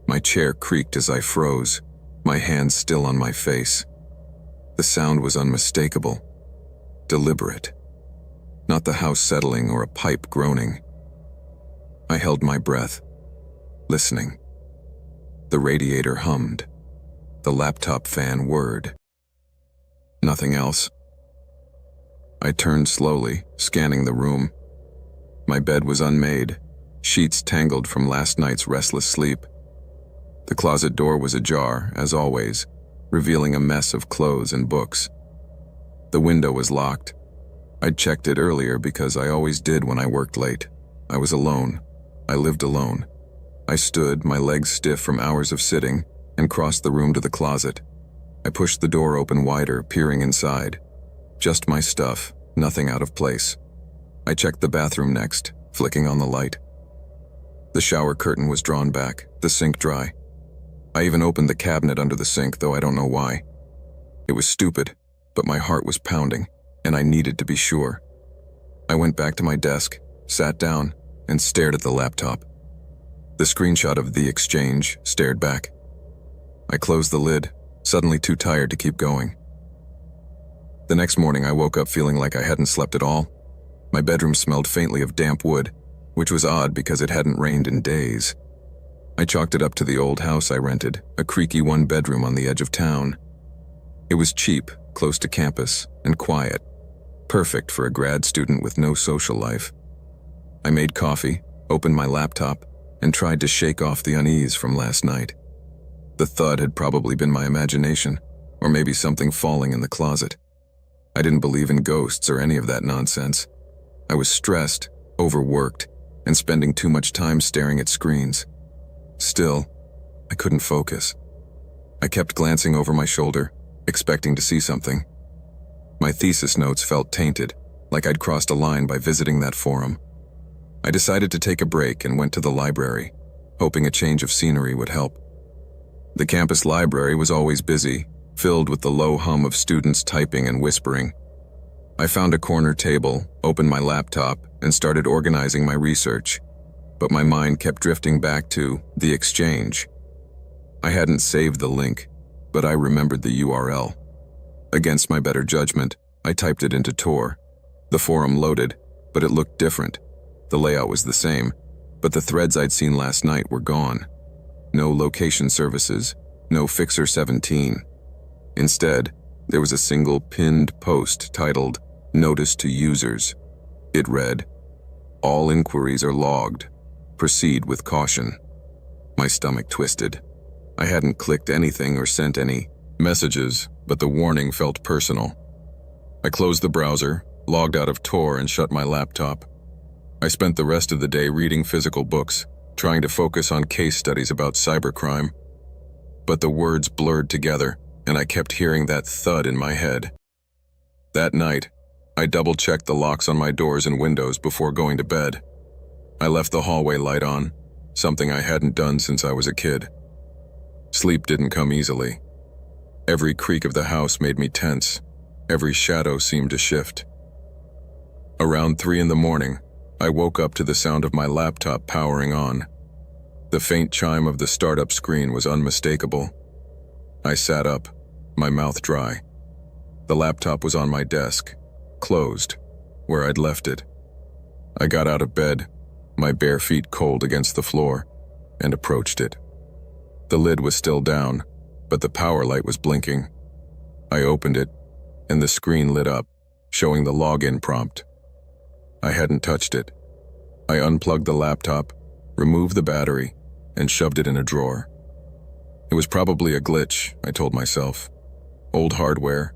Speaker 1: My chair creaked as I froze, my hands still on my face. The sound was unmistakable, deliberate. Not the house settling or a pipe groaning. I held my breath, listening. The radiator hummed. The laptop fan whirred. Nothing else. I turned slowly, scanning the room. My bed was unmade, sheets tangled from last night's restless sleep. The closet door was ajar, as always, revealing a mess of clothes and books. The window was locked. I'd checked it earlier because I always did when I worked late. I was alone. I lived alone. I stood, my legs stiff from hours of sitting, and crossed the room to the closet. I pushed the door open wider, peering inside. Just my stuff, nothing out of place. I checked the bathroom next, flicking on the light. The shower curtain was drawn back, the sink dry. I even opened the cabinet under the sink, though I don't know why. It was stupid, but my heart was pounding, and I needed to be sure. I went back to my desk, sat down, and stared at the laptop. The screenshot of the exchange stared back. I closed the lid, suddenly too tired to keep going. The next morning I woke up feeling like I hadn't slept at all. My bedroom smelled faintly of damp wood, which was odd because it hadn't rained in days. I chalked it up to the old house I rented, a creaky one-bedroom on the edge of town. It was cheap, close to campus, and quiet. Perfect for a grad student with no social life. I made coffee, opened my laptop, and tried to shake off the unease from last night. The thud had probably been my imagination, or maybe something falling in the closet. I didn't believe in ghosts or any of that nonsense. I was stressed, overworked, and spending too much time staring at screens. Still, I couldn't focus. I kept glancing over my shoulder, expecting to see something. My thesis notes felt tainted, like I'd crossed a line by visiting that forum. I decided to take a break and went to the library, hoping a change of scenery would help. The campus library was always busy, filled with the low hum of students typing and whispering. I found a corner table, opened my laptop, and started organizing my research. But my mind kept drifting back to the exchange. I hadn't saved the link, but I remembered the URL. Against my better judgment, I typed it into Tor. The forum loaded, but it looked different. The layout was the same, but the threads I'd seen last night were gone. No location services, no Fixer17. Instead, there was a single pinned post titled, Notice to Users. It read, All inquiries are logged. Proceed with caution. My stomach twisted. I hadn't clicked anything or sent any messages, but the warning felt personal. I closed the browser, logged out of Tor, and shut my laptop. I spent the rest of the day reading physical books, trying to focus on case studies about cybercrime. But the words blurred together, and I kept hearing that thud in my head. That night, I double-checked the locks on my doors and windows before going to bed. I left the hallway light on, something I hadn't done since I was a kid. Sleep didn't come easily. Every creak of the house made me tense. Every shadow seemed to shift. Around 3 in the morning, I woke up to the sound of my laptop powering on. The faint chime of the startup screen was unmistakable. I sat up, my mouth dry. The laptop was on my desk, closed, where I'd left it. I got out of bed, my bare feet cold against the floor, and approached it. The lid was still down, but the power light was blinking. I opened it, and the screen lit up, showing the login prompt. I hadn't touched it. I unplugged the laptop, removed the battery, and shoved it in a drawer. It was probably a glitch, I told myself. Old hardware,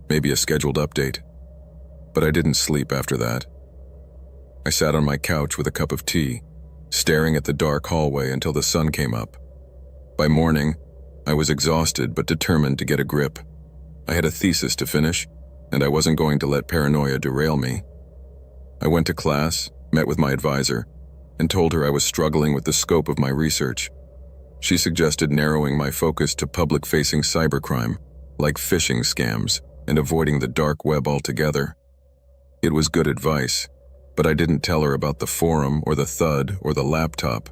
Speaker 1: maybe a scheduled update. But I didn't sleep after that. I sat on my couch with a cup of tea, staring at the dark hallway until the sun came up. By morning, I was exhausted but determined to get a grip. I had a thesis to finish, and I wasn't going to let paranoia derail me. I went to class, met with my advisor, and told her I was struggling with the scope of my research. She suggested narrowing my focus to public-facing cybercrime, like phishing scams, and avoiding the dark web altogether. It was good advice, but I didn't tell her about the forum or the thud or the laptop.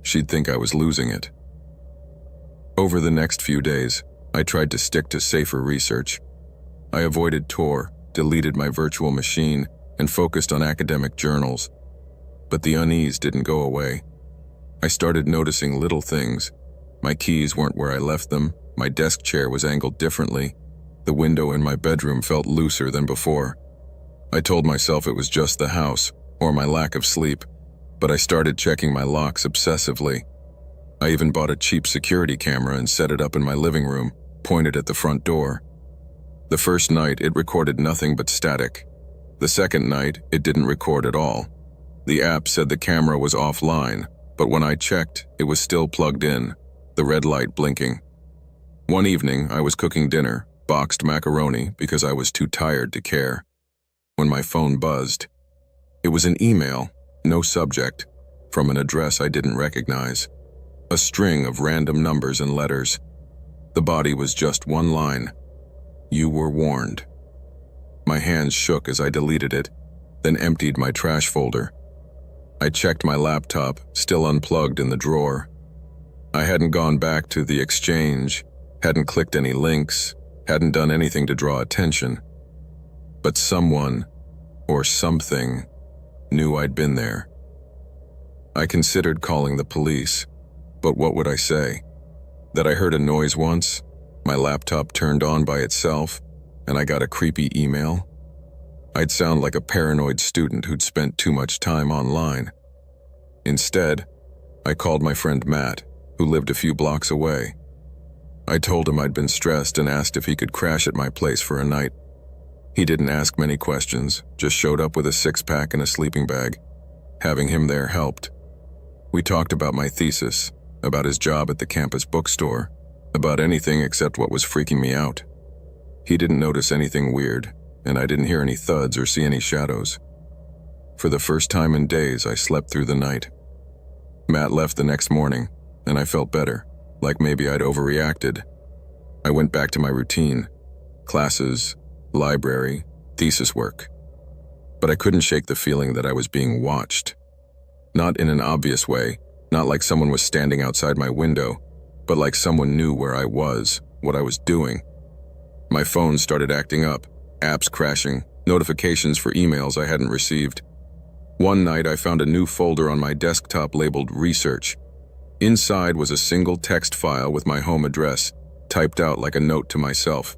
Speaker 1: She'd think I was losing it. Over the next few days, I tried to stick to safer research. I avoided Tor, deleted my virtual machine, and focused on academic journals. But the unease didn't go away. I started noticing little things. My keys weren't where I left them, my desk chair was angled differently, the window in my bedroom felt looser than before. I told myself it was just the house, or my lack of sleep, but I started checking my locks obsessively. I even bought a cheap security camera and set it up in my living room, pointed at the front door. The first night, it recorded nothing but static. The second night, it didn't record at all. The app said the camera was offline, but when I checked, it was still plugged in, the red light blinking. One evening, I was cooking dinner, boxed macaroni because I was too tired to care. When my phone buzzed, it was an email, no subject, from an address I didn't recognize. A string of random numbers and letters. The body was just one line. You were warned. My hands shook as I deleted it, then emptied my trash folder. I checked my laptop, still unplugged in the drawer. I hadn't gone back to the exchange, hadn't clicked any links, hadn't done anything to draw attention. But someone, or something, knew I'd been there. I considered calling the police, but what would I say? That I heard a noise once, my laptop turned on by itself, and I got a creepy email? I'd sound like a paranoid student who'd spent too much time online. Instead, I called my friend Matt, who lived a few blocks away. I told him I'd been stressed and asked if he could crash at my place for a night. He didn't ask many questions, just showed up with a six-pack and a sleeping bag. Having him there helped. We talked about my thesis, about his job at the campus bookstore, about anything except what was freaking me out. He didn't notice anything weird, and I didn't hear any thuds or see any shadows. For the first time in days, I slept through the night. Matt left the next morning, and I felt better, like maybe I'd overreacted. I went back to my routine, classes, library, thesis work. But I couldn't shake the feeling that I was being watched. Not in an obvious way, not like someone was standing outside my window, but like someone knew where I was, what I was doing. My phone started acting up, apps crashing, notifications for emails I hadn't received. One night I found a new folder on my desktop labeled Research. Inside was a single text file with my home address, typed out like a note to myself.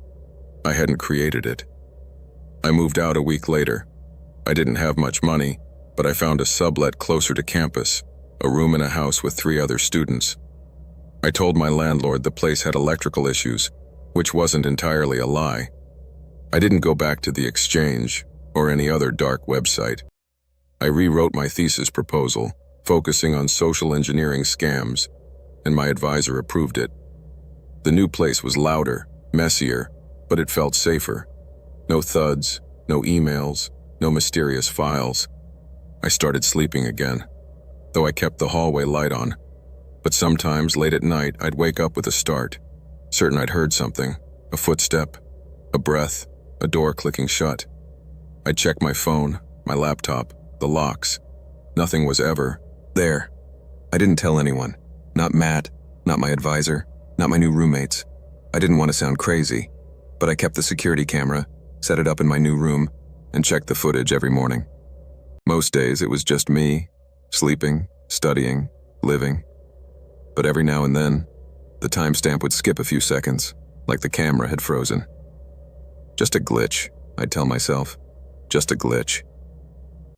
Speaker 1: I hadn't created it. I moved out a week later. I didn't have much money, but I found a sublet closer to campus, a room in a house with 3 other students. I told my landlord the place had electrical issues, which wasn't entirely a lie. I didn't go back to the exchange or any other dark website. I rewrote my thesis proposal, focusing on social engineering scams, and my advisor approved it. The new place was louder, messier, but it felt safer. No thuds, no emails, no mysterious files. I started sleeping again, though I kept the hallway light on. But sometimes, late at night, I'd wake up with a start, certain I'd heard something, a footstep, a breath, a door clicking shut. I'd check my phone, my laptop, the locks. Nothing was ever there. I didn't tell anyone. Not Matt, not my advisor, not my new roommates. I didn't want to sound crazy, but I kept the security camera, set it up in my new room, and checked the footage every morning. Most days it was just me, sleeping, studying, living. But every now and then, the timestamp would skip a few seconds, like the camera had frozen. Just a glitch, I'd tell myself. Just a glitch.